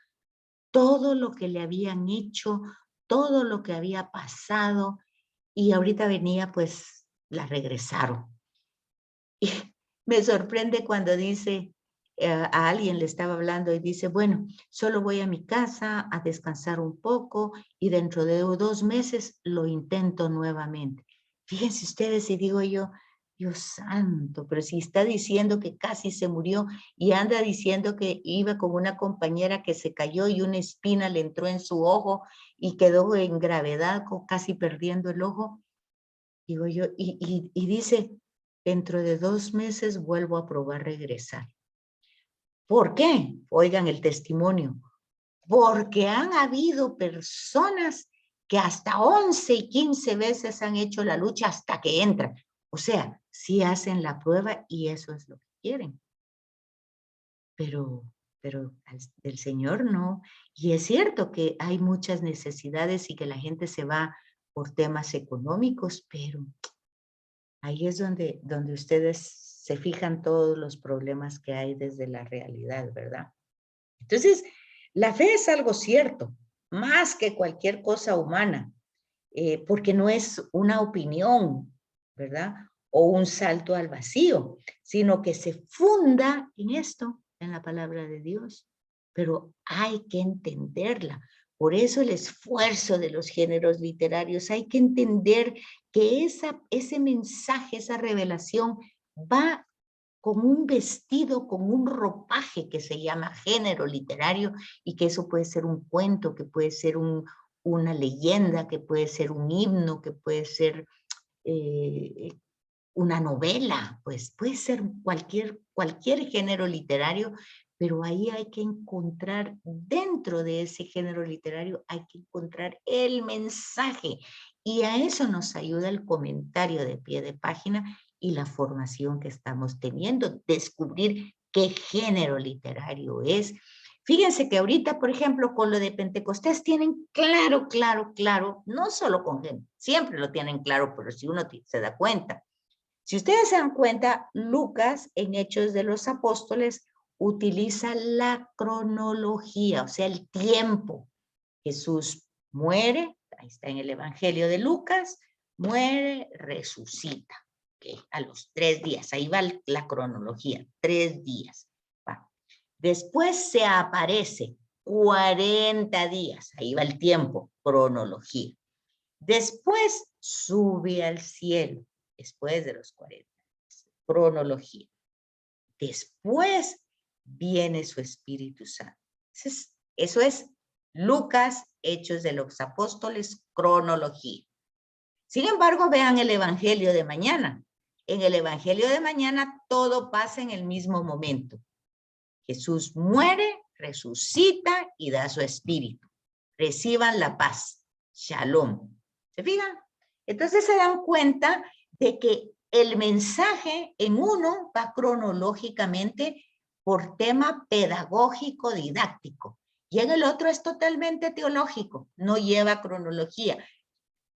todo lo que le habían hecho, todo lo que había pasado, y ahorita venía, pues, la regresaron. Y me sorprende cuando dice, a alguien le estaba hablando y dice, bueno, solo voy a mi casa a descansar un poco y dentro de 2 meses lo intento nuevamente. Fíjense ustedes y digo yo, Dios santo, pero si está diciendo que casi se murió y anda diciendo que iba con una compañera que se cayó y una espina le entró en su ojo y quedó en gravedad, casi perdiendo el ojo. Digo yo, y dice, dentro de 2 meses vuelvo a probar regresar. ¿Por qué? Oigan el testimonio. Porque han habido personas que hasta 11 y 15 veces han hecho la lucha hasta que entran. O sea, sí hacen la prueba y eso es lo que quieren. Pero del Señor no. Y es cierto que hay muchas necesidades y que la gente se va por temas económicos, pero ahí es donde ustedes se fijan todos los problemas que hay desde la realidad, ¿verdad? Entonces, la fe es algo cierto, más que cualquier cosa humana, porque no es una opinión, ¿verdad? O un salto al vacío, sino que se funda en esto, en la palabra de Dios. Pero hay que entenderla. Por eso el esfuerzo de los géneros literarios, hay que entender que ese mensaje, esa revelación va con un vestido, con un ropaje que se llama género literario, y que eso puede ser un cuento, que puede ser una leyenda, que puede ser un himno, que puede ser una novela, pues puede ser cualquier género literario, pero ahí hay que encontrar, dentro de ese género literario, hay que encontrar el mensaje. Y a eso nos ayuda el comentario de pie de página y la formación que estamos teniendo, descubrir qué género literario es. Fíjense que ahorita, por ejemplo, con lo de Pentecostés tienen claro, no solo con gente, siempre lo tienen claro, pero si uno se da cuenta. Si ustedes se dan cuenta, Lucas en Hechos de los Apóstoles utiliza la cronología, o sea, el tiempo. Jesús muere, ahí está en el Evangelio de Lucas, muere, resucita, ¿okay? A los 3 días, ahí va la cronología, 3 días. Va. Después se aparece 40 días, ahí va el tiempo, cronología. Después sube al cielo, después de los 40, cronología. Después viene su Espíritu Santo. Eso es Lucas, Hechos de los Apóstoles, cronología. Sin embargo, vean el Evangelio de mañana. En el Evangelio de mañana todo pasa en el mismo momento. Jesús muere, resucita y da su Espíritu. Reciban la paz. Shalom. ¿Se fijan? Entonces se dan cuenta de que el mensaje en uno va cronológicamente por tema pedagógico didáctico y en el otro es totalmente teológico, no lleva cronología,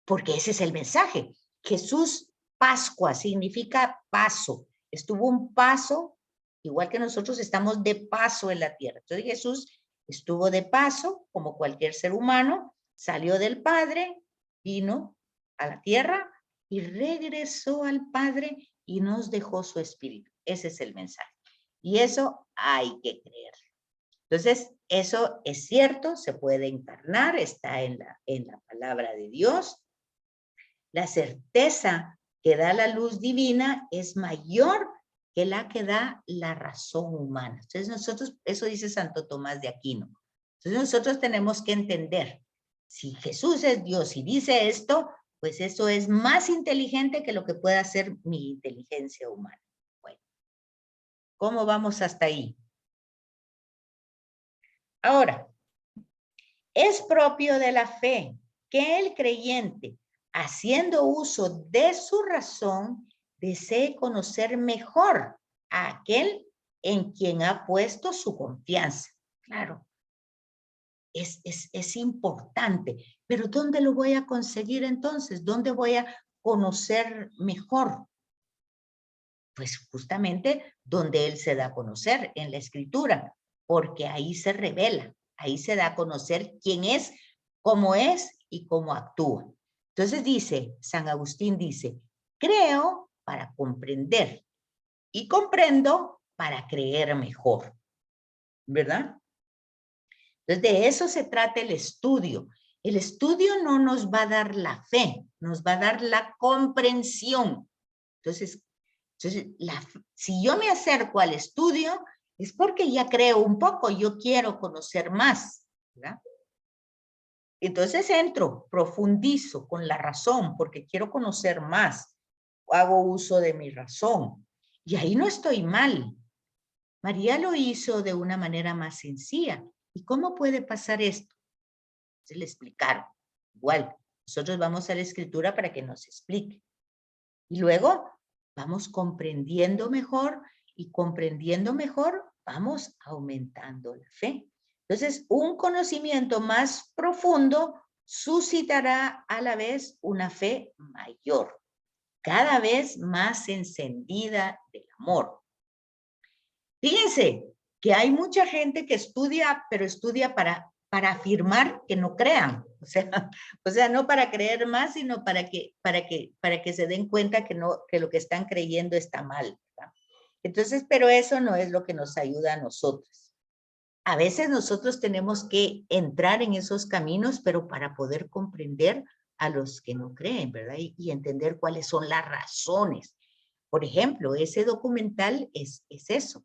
porque ese es el mensaje. Jesús, Pascua, significa paso. Estuvo un paso, igual que nosotros estamos de paso en la tierra. Entonces Jesús estuvo de paso, como cualquier ser humano, salió del Padre, vino a la tierra y regresó al Padre y nos dejó su Espíritu. Ese es el mensaje. Y eso hay que creer. Entonces, eso es cierto, se puede encarnar, está en la palabra de Dios. La certeza que da la luz divina es mayor que la que da la razón humana. Entonces nosotros, eso dice Santo Tomás de Aquino. Entonces nosotros tenemos que entender, si Jesús es Dios y dice esto, pues eso es más inteligente que lo que pueda hacer mi inteligencia humana. Bueno, ¿cómo vamos hasta ahí? Ahora, es propio de la fe que el creyente, haciendo uso de su razón, desee conocer mejor a aquel en quien ha puesto su confianza. Claro, es importante, pero ¿dónde lo voy a conseguir entonces? ¿Dónde voy a conocer mejor? Pues justamente donde él se da a conocer, en la Escritura, porque ahí se revela, ahí se da a conocer quién es y cómo actúa. Entonces dice, San Agustín dice, creo para comprender y comprendo para creer mejor, ¿verdad? Entonces de eso se trata el estudio. El estudio no nos va a dar la fe, nos va a dar la comprensión. Entonces si yo me acerco al estudio, es porque ya creo un poco, yo quiero conocer más, ¿verdad? Entonces entro, profundizo con la razón, porque quiero conocer más. Hago uso de mi razón. Y ahí no estoy mal. María lo hizo de una manera más sencilla. ¿Y cómo puede pasar esto? Se le explicaron. Igual, nosotros vamos a la escritura para que nos explique. Y luego vamos comprendiendo mejor y comprendiendo mejor vamos aumentando la fe. Entonces, un conocimiento más profundo suscitará a la vez una fe mayor, cada vez más encendida del amor. Fíjense que hay mucha gente que estudia, pero estudia para afirmar que no crean. O sea, no para creer más, sino para que se den cuenta que lo que están creyendo está mal, ¿verdad? Entonces, pero eso no es lo que nos ayuda a nosotros. A veces nosotros tenemos que entrar en esos caminos, pero para poder comprender a los que no creen, ¿verdad? Y entender cuáles son las razones. Por ejemplo, ese documental es eso.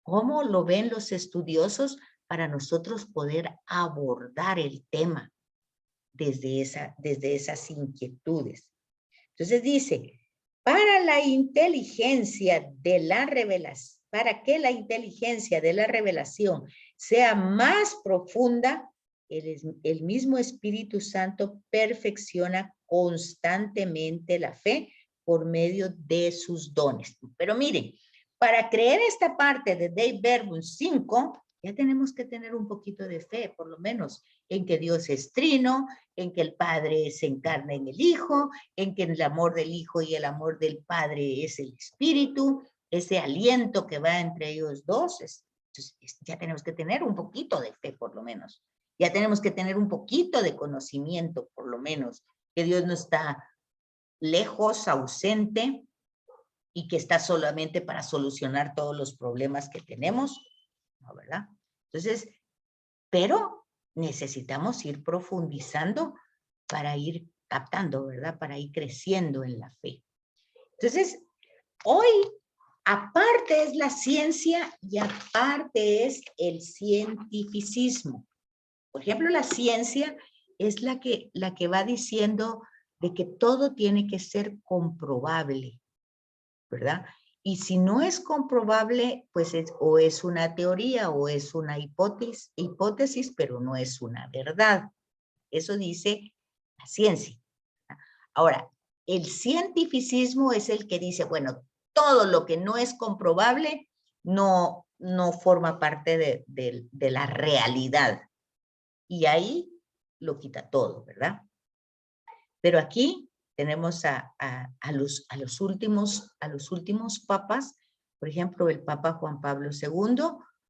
¿Cómo lo ven los estudiosos para nosotros poder abordar el tema desde esas inquietudes? Entonces dice, para la inteligencia de la revelación, para que la inteligencia de la revelación sea más profunda, el mismo Espíritu Santo perfecciona constantemente la fe por medio de sus dones. Pero miren, para creer esta parte de Dei Verbum 5, ya tenemos que tener un poquito de fe, por lo menos, en que Dios es trino, en que el Padre se encarna en el Hijo, en que el amor del Hijo y el amor del Padre es el Espíritu, ese aliento que va entre ellos dos. Entonces, ya tenemos que tener un poquito de fe, por lo menos. Ya tenemos que tener un poquito de conocimiento, por lo menos, que Dios no está lejos, ausente, y que está solamente para solucionar todos los problemas que tenemos, ¿no, verdad? Entonces, pero necesitamos ir profundizando para ir captando, ¿verdad? Para ir creciendo en la fe. Entonces, hoy, aparte es la ciencia y aparte es el cientificismo. Por ejemplo, la ciencia es la que va diciendo de que todo tiene que ser comprobable, ¿verdad? Y si no es comprobable, pues o es una teoría o es una hipótesis, pero no es una verdad. Eso dice la ciencia. Ahora, el cientificismo es el que dice, bueno, todo lo que no es comprobable no forma parte de la realidad. Y ahí lo quita todo, ¿verdad? Pero aquí tenemos a los últimos papas, por ejemplo, el Papa Juan Pablo II,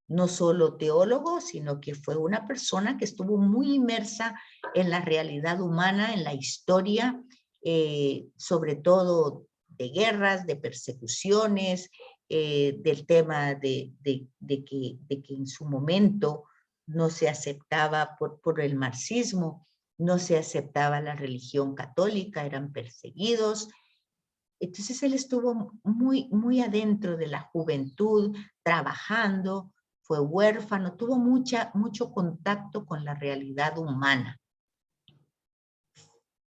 no solo teólogo, sino que fue una persona que estuvo muy inmersa en la realidad humana, en la historia, sobre todo de guerras, de persecuciones, del tema de que en su momento no se aceptaba por el marxismo, no se aceptaba la religión católica, eran perseguidos. Entonces él estuvo muy adentro de la juventud, trabajando, fue huérfano, tuvo mucho contacto con la realidad humana.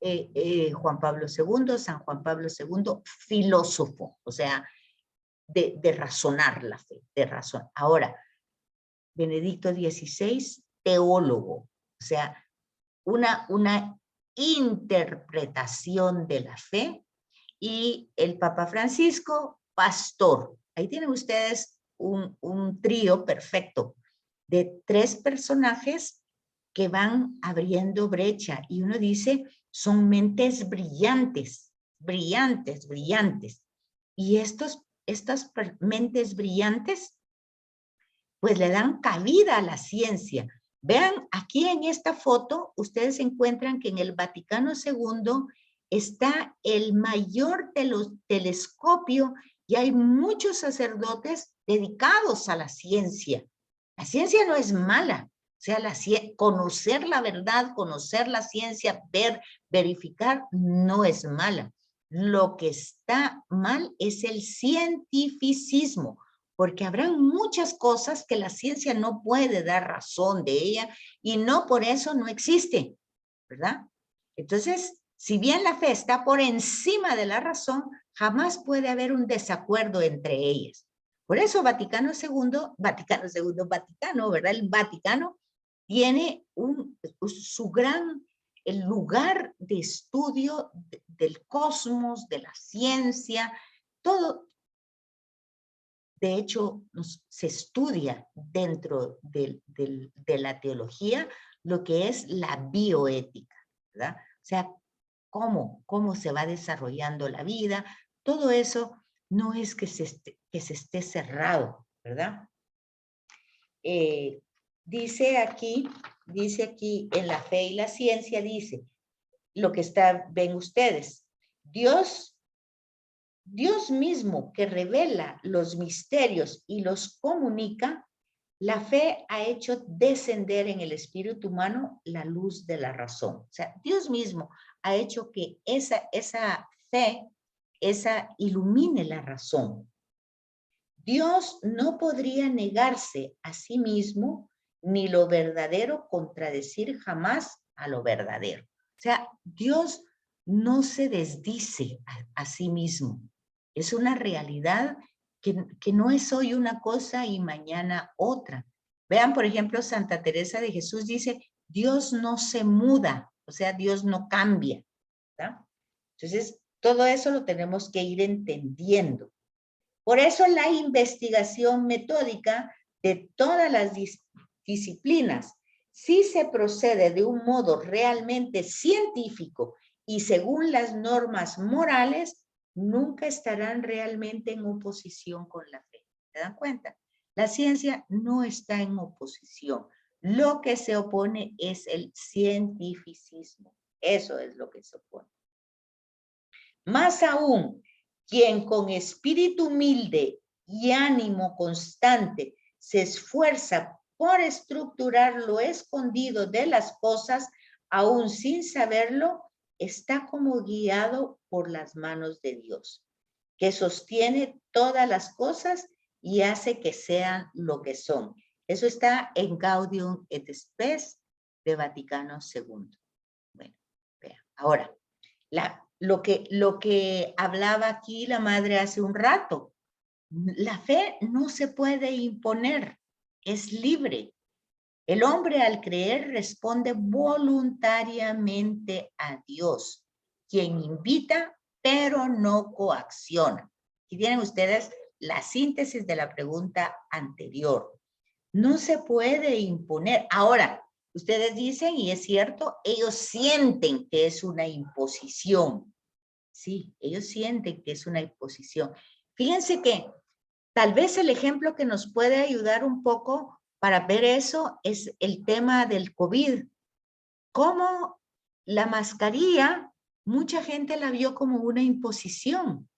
Juan Pablo II, San Juan Pablo II, filósofo, o sea, de razonar la fe, de razón. Ahora, Benedicto XVI, teólogo, o sea, una interpretación de la fe, y el Papa Francisco, pastor. Ahí tienen ustedes un trío perfecto de 3 personajes que van abriendo brecha, y uno dice, son mentes brillantes, brillantes, brillantes. Y estas mentes brillantes, pues le dan cabida a la ciencia. Vean, aquí en esta foto, ustedes encuentran que en el Vaticano II está el mayor telescopio y hay muchos sacerdotes dedicados a la ciencia. La ciencia no es mala, o sea, conocer la verdad, conocer la ciencia, verificar, no es mala. Lo que está mal es el cientificismo, porque habrán muchas cosas que la ciencia no puede dar razón de ella y no por eso no existe. ¿verdad? Entonces, si bien la fe está por encima de la razón, jamás puede haber un desacuerdo entre ellas. Por eso Vaticano, ¿verdad? El Vaticano tiene su gran lugar de estudio del cosmos, de la ciencia, todo. De hecho, se estudia dentro de la teología lo que es la bioética, ¿verdad? O sea, cómo se va desarrollando la vida. Todo eso no es que se esté cerrado, ¿verdad? Dice aquí en la fe y la ciencia, dice lo que ven ustedes. Dios mismo que revela los misterios y los comunica, la fe ha hecho descender en el espíritu humano la luz de la razón. O sea, Dios mismo ha hecho que esa fe, ilumine la razón. Dios no podría negarse a sí mismo, ni lo verdadero contradecir jamás a lo verdadero. O sea, Dios no se desdice a sí mismo. Es una realidad que no es hoy una cosa y mañana otra. Vean, por ejemplo, Santa Teresa de Jesús dice, Dios no se muda, o sea, Dios no cambia, ¿verdad? Entonces, todo eso lo tenemos que ir entendiendo. Por eso la investigación metódica de todas las disciplinas, si se procede de un modo realmente científico y según las normas morales, nunca estarán realmente en oposición con la fe. ¿Se dan cuenta? La ciencia no está en oposición. Lo que se opone es el cientificismo. Eso es lo que se opone. Más aún, quien con espíritu humilde y ánimo constante se esfuerza por estructurar lo escondido de las cosas, aún sin saberlo, está como guiado por las manos de Dios, que sostiene todas las cosas y hace que sean lo que son. Eso está en Gaudium et Spes de Vaticano II. Bueno, vean. Ahora, lo que hablaba aquí la madre hace un rato, la fe no se puede imponer, es libre. El hombre al creer responde voluntariamente a Dios, quien invita pero no coacciona. Aquí tienen ustedes la síntesis de la pregunta anterior. No se puede imponer. Ahora, ustedes dicen, y es cierto, ellos sienten que es una imposición. Sí, ellos sienten que es una imposición. Fíjense que tal vez el ejemplo que nos puede ayudar un poco para ver eso es el tema del COVID. Cómo la mascarilla, mucha gente la vio como una imposición,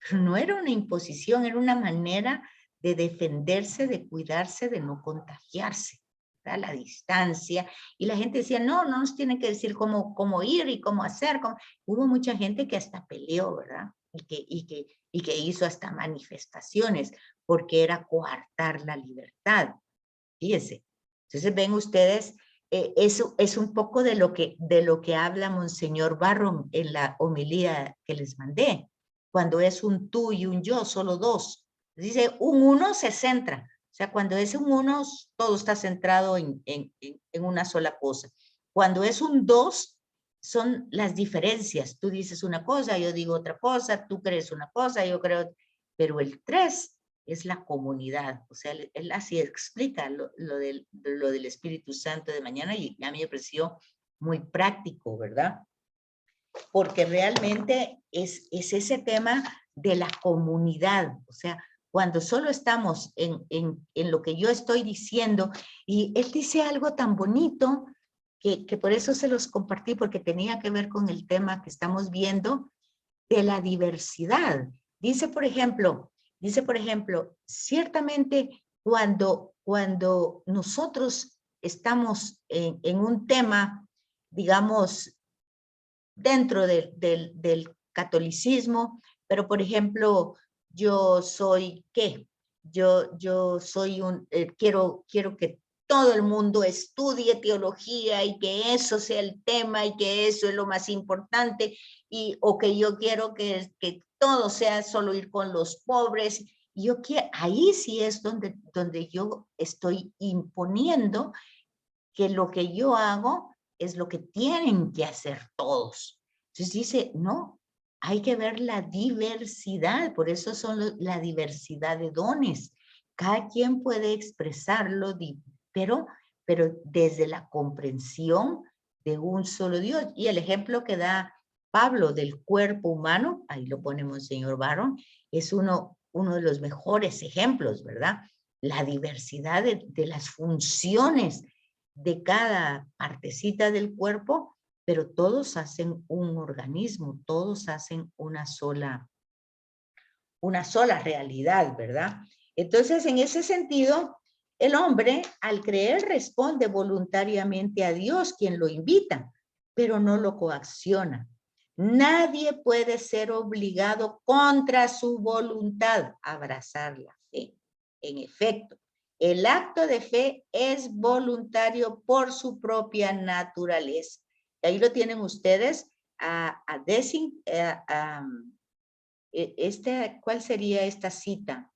pero no era una imposición, era una manera de defenderse, de cuidarse, de no contagiarse, ¿verdad? La distancia. Y la gente decía, no nos tienen que decir cómo ir y cómo hacer. Hubo mucha gente que hasta peleó, ¿verdad? Y que hizo hasta manifestaciones, porque era coartar la libertad. Fíjense. Entonces ven ustedes, eso es un poco de lo que habla Monseñor Barron en la homilía que les mandé, cuando es un tú y un yo, solo dos. Dice, un uno se centra. O sea, cuando es un uno, todo está centrado en una sola cosa. Cuando es un dos, son las diferencias. Tú dices una cosa, yo digo otra cosa, tú crees una cosa, yo creo... Pero el tres es la comunidad. O sea, él así explica lo del Espíritu Santo de mañana y a mí me pareció muy práctico, ¿verdad? Porque realmente es ese tema de la comunidad. O sea, cuando solo estamos en lo que yo estoy diciendo, y él dice algo tan bonito que por eso se los compartí, porque tenía que ver con el tema que estamos viendo de la diversidad. Dice, por ejemplo, ciertamente cuando nosotros estamos en un tema, digamos, dentro del catolicismo, pero por ejemplo, yo soy, ¿qué? Yo soy quiero que todo el mundo estudie teología y que eso sea el tema y que eso es lo más importante, o que yo quiero que todo sea solo ir con los pobres. Ahí sí es donde yo estoy imponiendo que lo que yo hago es lo que tienen que hacer todos. Entonces dice, no, hay que ver la diversidad, por eso son la diversidad de dones. Cada quien puede expresarlo, pero desde la comprensión de un solo Dios. Y el ejemplo que da Pablo del cuerpo humano, ahí lo ponemos, señor Barron, es uno de los mejores ejemplos, ¿verdad? La diversidad de las funciones de cada partecita del cuerpo, pero todos hacen un organismo, todos hacen una sola realidad, ¿verdad? Entonces, en ese sentido, el hombre, al creer, responde voluntariamente a Dios, quien lo invita, pero no lo coacciona. Nadie puede ser obligado contra su voluntad a abrazar la fe. En efecto, el acto de fe es voluntario por su propia naturaleza. Y ahí lo tienen ustedes ¿cuál sería esta cita?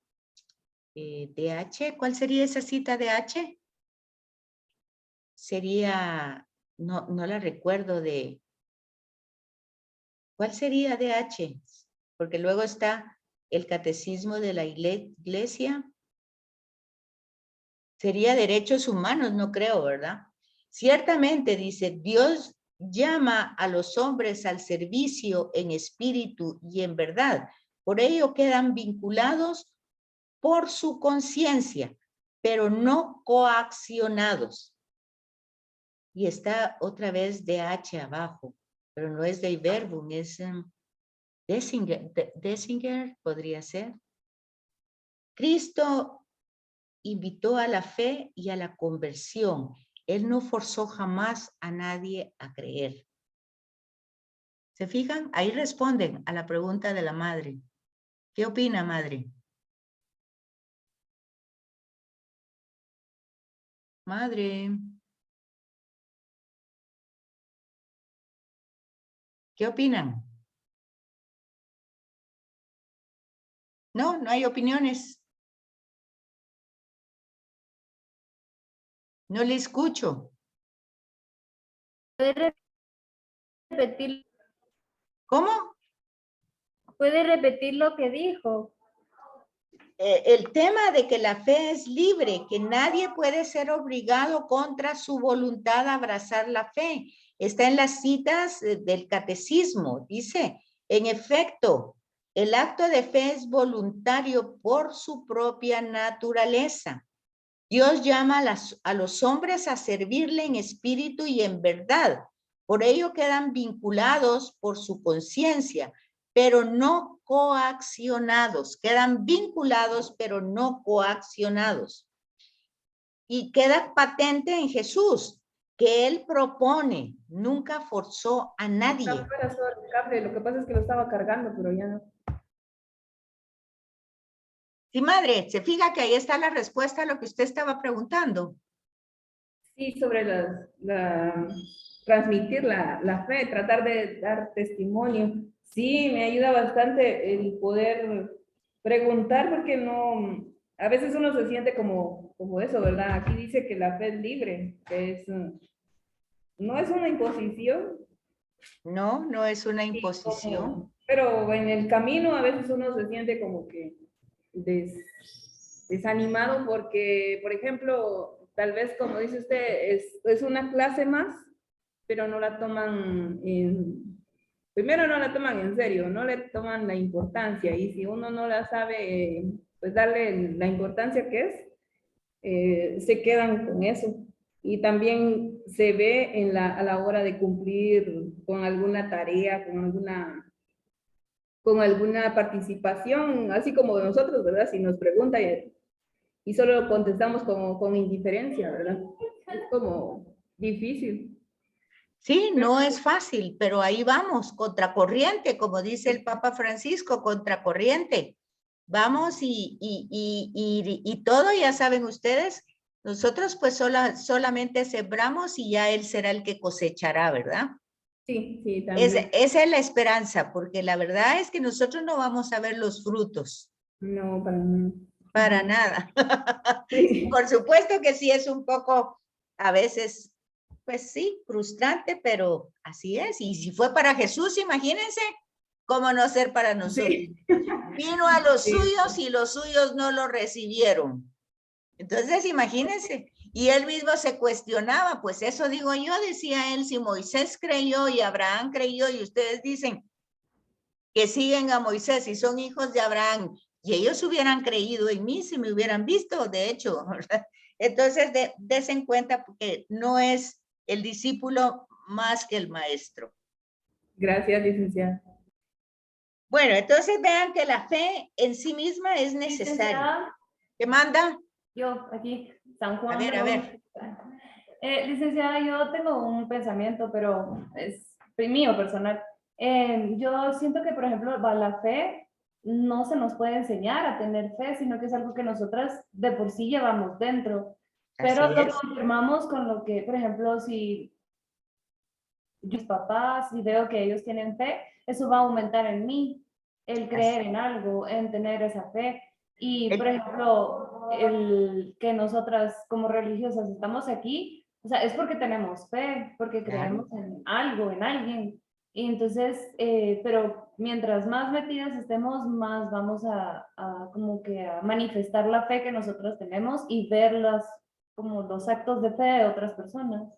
¿De H? ¿Cuál sería esa cita de H? Sería, no la recuerdo ¿cuál sería de H? Porque luego está el catecismo de la iglesia. Sería derechos humanos, no creo, ¿verdad? Ciertamente, dice, Dios llama a los hombres al servicio en espíritu y en verdad. Por ello quedan vinculados por su conciencia, pero no coaccionados. Y está otra vez de H abajo, pero no es de verbum, es Dessinger, podría ser. Cristo invitó a la fe y a la conversión. Él no forzó jamás a nadie a creer. ¿Se fijan? Ahí responden a la pregunta de la madre. ¿Qué opina, madre? Madre. ¿Qué opinan? No hay opiniones. No le escucho. ¿Puede repetir? ¿Cómo? ¿Puede repetir lo que dijo? El tema de que la fe es libre, que nadie puede ser obligado contra su voluntad a abrazar la fe. Está en las citas del catecismo. Dice, en efecto, el acto de fe es voluntario por su propia naturaleza. Dios llama a los hombres a servirle en espíritu y en verdad. Por ello quedan vinculados por su conciencia, pero no coaccionados. Quedan vinculados, pero no coaccionados. Y queda patente en Jesús, que Él propone, nunca forzó a nadie. Está fuera sobre el cable, lo que pasa es que lo estaba cargando, pero ya no. Sí, madre, se fija que ahí está la respuesta a lo que usted estaba preguntando. Sí, sobre transmitir la fe, tratar de dar testimonio. Sí, me ayuda bastante el poder preguntar porque no, a veces uno se siente como eso, ¿verdad? Aquí dice que la fe es libre, que no es una imposición. No es una imposición. Pero en el camino a veces uno se siente como que desanimado porque, por ejemplo, tal vez como dice usted, es una clase más, pero no la toman primero no la toman en serio, no le toman la importancia y si uno no la sabe, pues darle la importancia que es, se quedan con eso. Y también se ve a la hora de cumplir con alguna tarea, con alguna participación, así como de nosotros, ¿verdad? Si nos pregunta y solo contestamos con indiferencia, ¿verdad? Es como difícil. Sí, no es fácil, pero ahí vamos, contracorriente, como dice el Papa Francisco, contracorriente. Vamos y todo, ya saben ustedes, Nosotros pues solamente sembramos y ya Él será el que cosechará, ¿verdad? Sí, sí, también. Esa es la esperanza, porque la verdad es que nosotros no vamos a ver los frutos. No, para nada. Para nada. Sí. Por supuesto que sí es un poco, a veces, pues sí, frustrante, pero así es. Y si fue para Jesús, imagínense cómo no ser para nosotros. Sí. Vino a los Sí. suyos y los suyos no lo recibieron. Entonces, imagínense. Y él mismo se cuestionaba, pues eso digo yo, decía él, si Moisés creyó y Abraham creyó y ustedes dicen que siguen a Moisés y son hijos de Abraham, y ellos hubieran creído en mí si me hubieran visto, de hecho, ¿verdad? Entonces, des en cuenta porque no es el discípulo más que el maestro. Gracias, licenciada. Bueno, entonces vean que la fe en sí misma es necesaria. Licenciada, ¿Qué manda? yo aquí, San Juan. A ver. Licenciada, yo tengo un pensamiento, pero es mío personal. Yo siento que, por ejemplo, la fe no se nos puede enseñar a tener fe, sino que es algo que nosotras de por sí llevamos dentro. Pero Así lo es. confirmamos con lo que, por ejemplo, si mis papás y veo que ellos tienen fe, eso va a aumentar en mí, el creer en algo, en tener esa fe. Y, por ejemplo, el que nosotras como religiosas estamos aquí, o sea, es porque tenemos fe, porque Claro. creemos en algo, en alguien. Y entonces, pero mientras más metidas estemos, más vamos a como que a manifestar la fe que nosotros tenemos y verlas como los actos de fe de otras personas.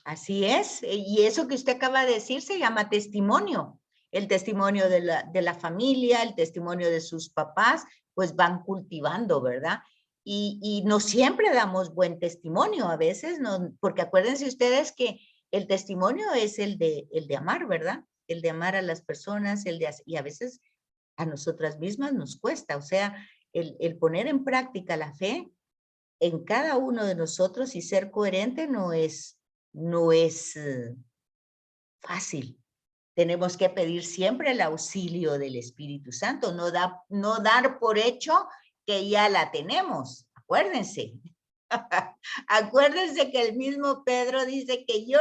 Así es, y eso que usted acaba de decir se llama testimonio. El testimonio de la familia, el testimonio de sus papás, pues van cultivando, ¿verdad? Y no siempre damos buen testimonio, a veces, no, porque acuérdense ustedes que el testimonio es el de amar, ¿verdad? El de amar a las personas, y a veces a nosotras mismas nos cuesta, o sea, el poner en práctica la fe en cada uno de nosotros y ser coherente no es fácil. Tenemos que pedir siempre el auxilio del Espíritu Santo, no dar por hecho que ya la tenemos. Acuérdense. Acuérdense que el mismo Pedro dice que yo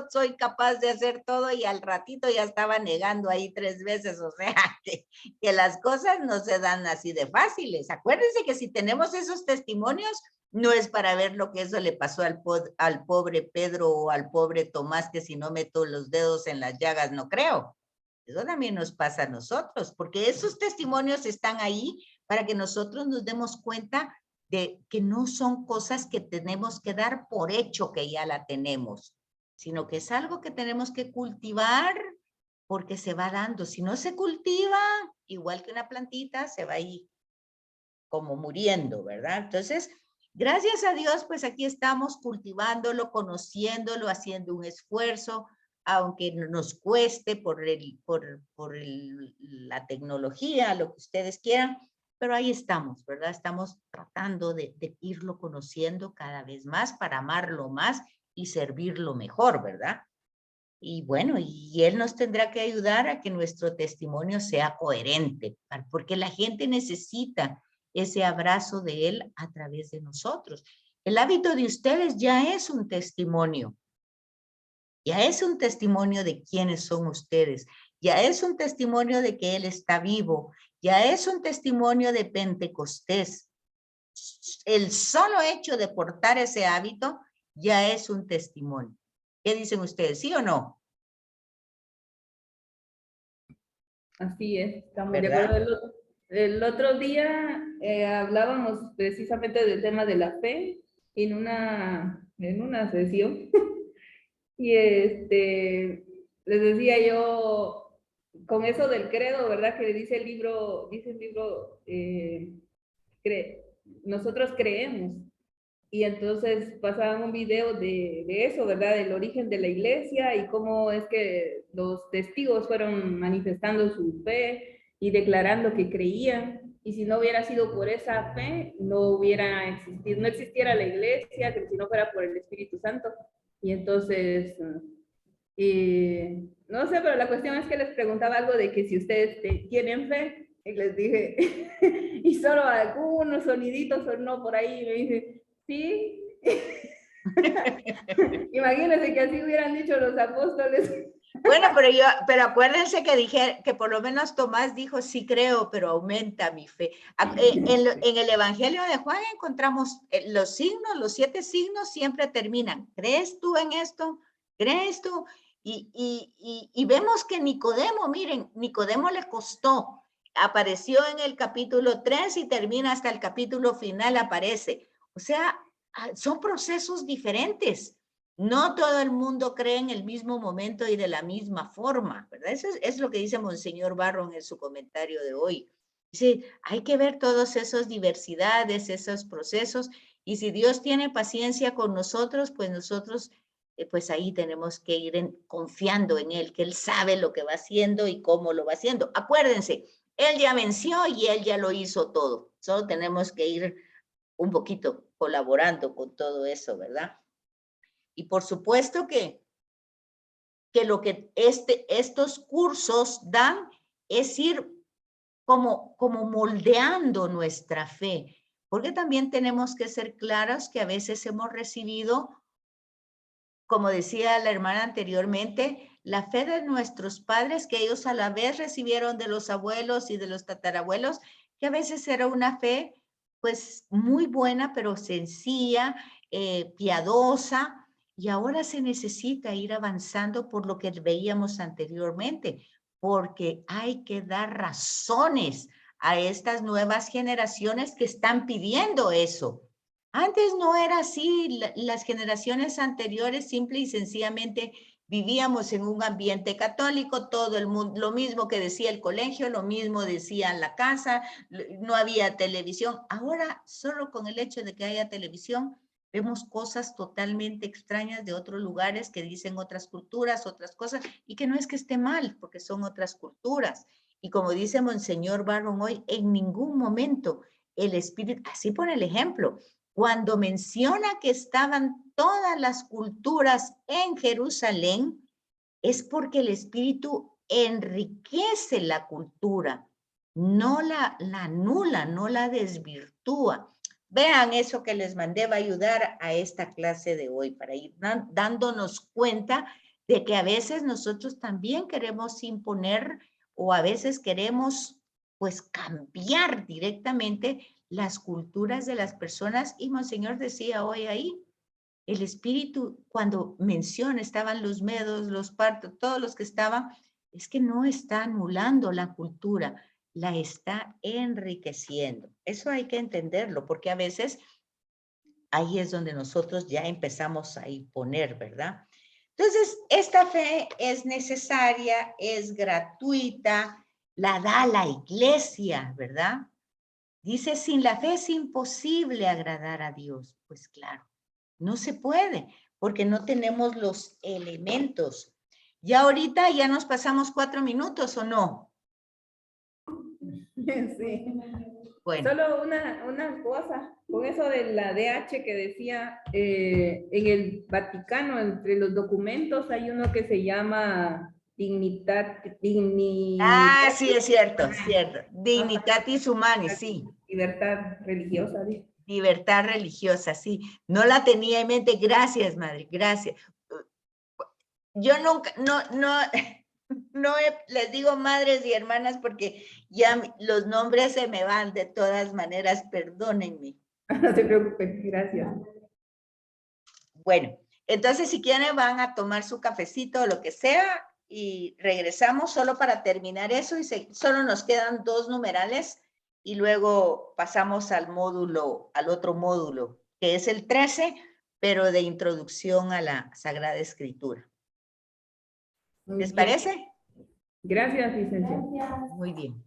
soy capaz de hacer todo y al ratito ya estaba negando ahí 3 veces, o sea, que las cosas no se dan así de fáciles. Acuérdense que si tenemos esos testimonios, no es para ver lo que eso le pasó al pobre Pedro o al pobre Tomás, que si no meto los dedos en las llagas no creo. Eso también nos pasa a nosotros, porque esos testimonios están ahí para que nosotros nos demos cuenta de que no son cosas que tenemos que dar por hecho que ya la tenemos, sino que es algo que tenemos que cultivar porque se va dando. Si no se cultiva, igual que una plantita, se va ahí como muriendo, ¿verdad? Entonces, gracias a Dios, pues aquí estamos cultivándolo, conociéndolo, haciendo un esfuerzo, aunque nos cueste por la tecnología, lo que ustedes quieran, pero ahí estamos, ¿verdad? Estamos tratando de irlo conociendo cada vez más para amarlo más y servirlo mejor, ¿verdad? Y bueno, y Él nos tendrá que ayudar a que nuestro testimonio sea coherente, porque la gente necesita ese abrazo de Él a través de nosotros. El hábito de ustedes ya es un testimonio. Ya es un testimonio de quiénes son ustedes. Ya es un testimonio de que Él está vivo. Ya es un testimonio de Pentecostés. El solo hecho de portar ese hábito ya es un testimonio. ¿Qué dicen ustedes? ¿Sí o no? Así es, estamos de ¿Verdad? acuerdo. El otro día hablábamos precisamente del tema de la fe en una sesión y les decía yo, con eso del credo, ¿verdad? Que dice el libro, nosotros creemos. Y entonces pasaban un video de eso, ¿verdad? Del origen de la iglesia y cómo es que los testigos fueron manifestando su fe y declarando que creían. Y si no hubiera sido por esa fe, no existiera la iglesia, que si no fuera por el Espíritu Santo. Y entonces, no sé, pero la cuestión es que les preguntaba algo de que si ustedes tienen fe, y les dije, y solo algunos soniditos sonó por ahí, y me dice, sí, Imagínense que así hubieran dicho los apóstoles. Bueno, pero acuérdense que dije que por lo menos Tomás dijo, sí creo, pero aumenta mi fe. En el Evangelio de Juan encontramos los signos, los 7 signos siempre terminan. ¿Crees tú en esto? ¿Crees tú? Y vemos que Nicodemo, miren, Nicodemo le costó. Apareció en el capítulo 3 y termina hasta el capítulo final, aparece. O sea, son procesos diferentes. No todo el mundo cree en el mismo momento y de la misma forma, ¿verdad? Eso es lo que dice Monseñor Barron en su comentario de hoy. Dice, hay que ver todas esas diversidades, esos procesos, y si Dios tiene paciencia con nosotros, pues nosotros, pues ahí tenemos que ir confiando en Él, que Él sabe lo que va haciendo y cómo lo va haciendo. Acuérdense, Él ya venció y Él ya lo hizo todo. Solo tenemos que ir un poquito colaborando con todo eso, ¿verdad? Y por supuesto que lo que estos cursos dan es ir como moldeando nuestra fe, porque también tenemos que ser claros que a veces hemos recibido, como decía la hermana anteriormente, la fe de nuestros padres, que ellos a la vez recibieron de los abuelos y de los tatarabuelos, que a veces era una fe pues muy buena, pero sencilla, piadosa, y ahora se necesita ir avanzando por lo que veíamos anteriormente, porque hay que dar razones a estas nuevas generaciones que están pidiendo eso. Antes no era así, las generaciones anteriores simple y sencillamente vivíamos en un ambiente católico, todo el mundo, lo mismo que decía el colegio, lo mismo decía la casa, no había televisión. Ahora, solo con el hecho de que haya televisión, vemos cosas totalmente extrañas de otros lugares que dicen otras culturas, otras cosas, y que no es que esté mal, porque son otras culturas. Y como dice Monseñor Barron hoy, en ningún momento el espíritu, así por el ejemplo, cuando menciona que estaban todas las culturas en Jerusalén, es porque el espíritu enriquece la cultura, no la anula, no la desvirtúa. Vean eso que les mandé, va a ayudar a esta clase de hoy para ir dándonos cuenta de que a veces nosotros también queremos imponer o a veces queremos pues cambiar directamente las culturas de las personas. Y Monseñor decía hoy ahí, el espíritu cuando menciona, estaban los medos, los partos, todos los que estaban, es que no está anulando la cultura, la está enriqueciendo. Eso hay que entenderlo, porque a veces ahí es donde nosotros ya empezamos a imponer, ¿verdad? Entonces, esta fe es necesaria, es gratuita, la da la iglesia, ¿verdad? Dice, sin la fe es imposible agradar a Dios. Pues claro, no se puede, porque no tenemos los elementos. Ya ahorita ya nos pasamos 4 minutos, ¿o no? Sí. Bueno. Solo una cosa, con eso de la DH que decía, en el Vaticano, entre los documentos, hay uno que se llama Ah, sí, es cierto, cierto. Dignitatis Humanis, sí. Libertad religiosa. ¿Sí? Libertad religiosa, sí. No la tenía en mente. Gracias, madre, gracias. Yo nunca, no les digo madres y hermanas porque ya los nombres se me van de todas maneras, perdónenme. No se preocupen, gracias. Bueno, entonces si quieren van a tomar su cafecito o lo que sea y regresamos solo para terminar eso y solo nos quedan 2 numerales y luego pasamos al otro módulo, que es el 13, pero de introducción a la Sagrada Escritura. ¿Les parece? Gracias, licenciada. Muy bien.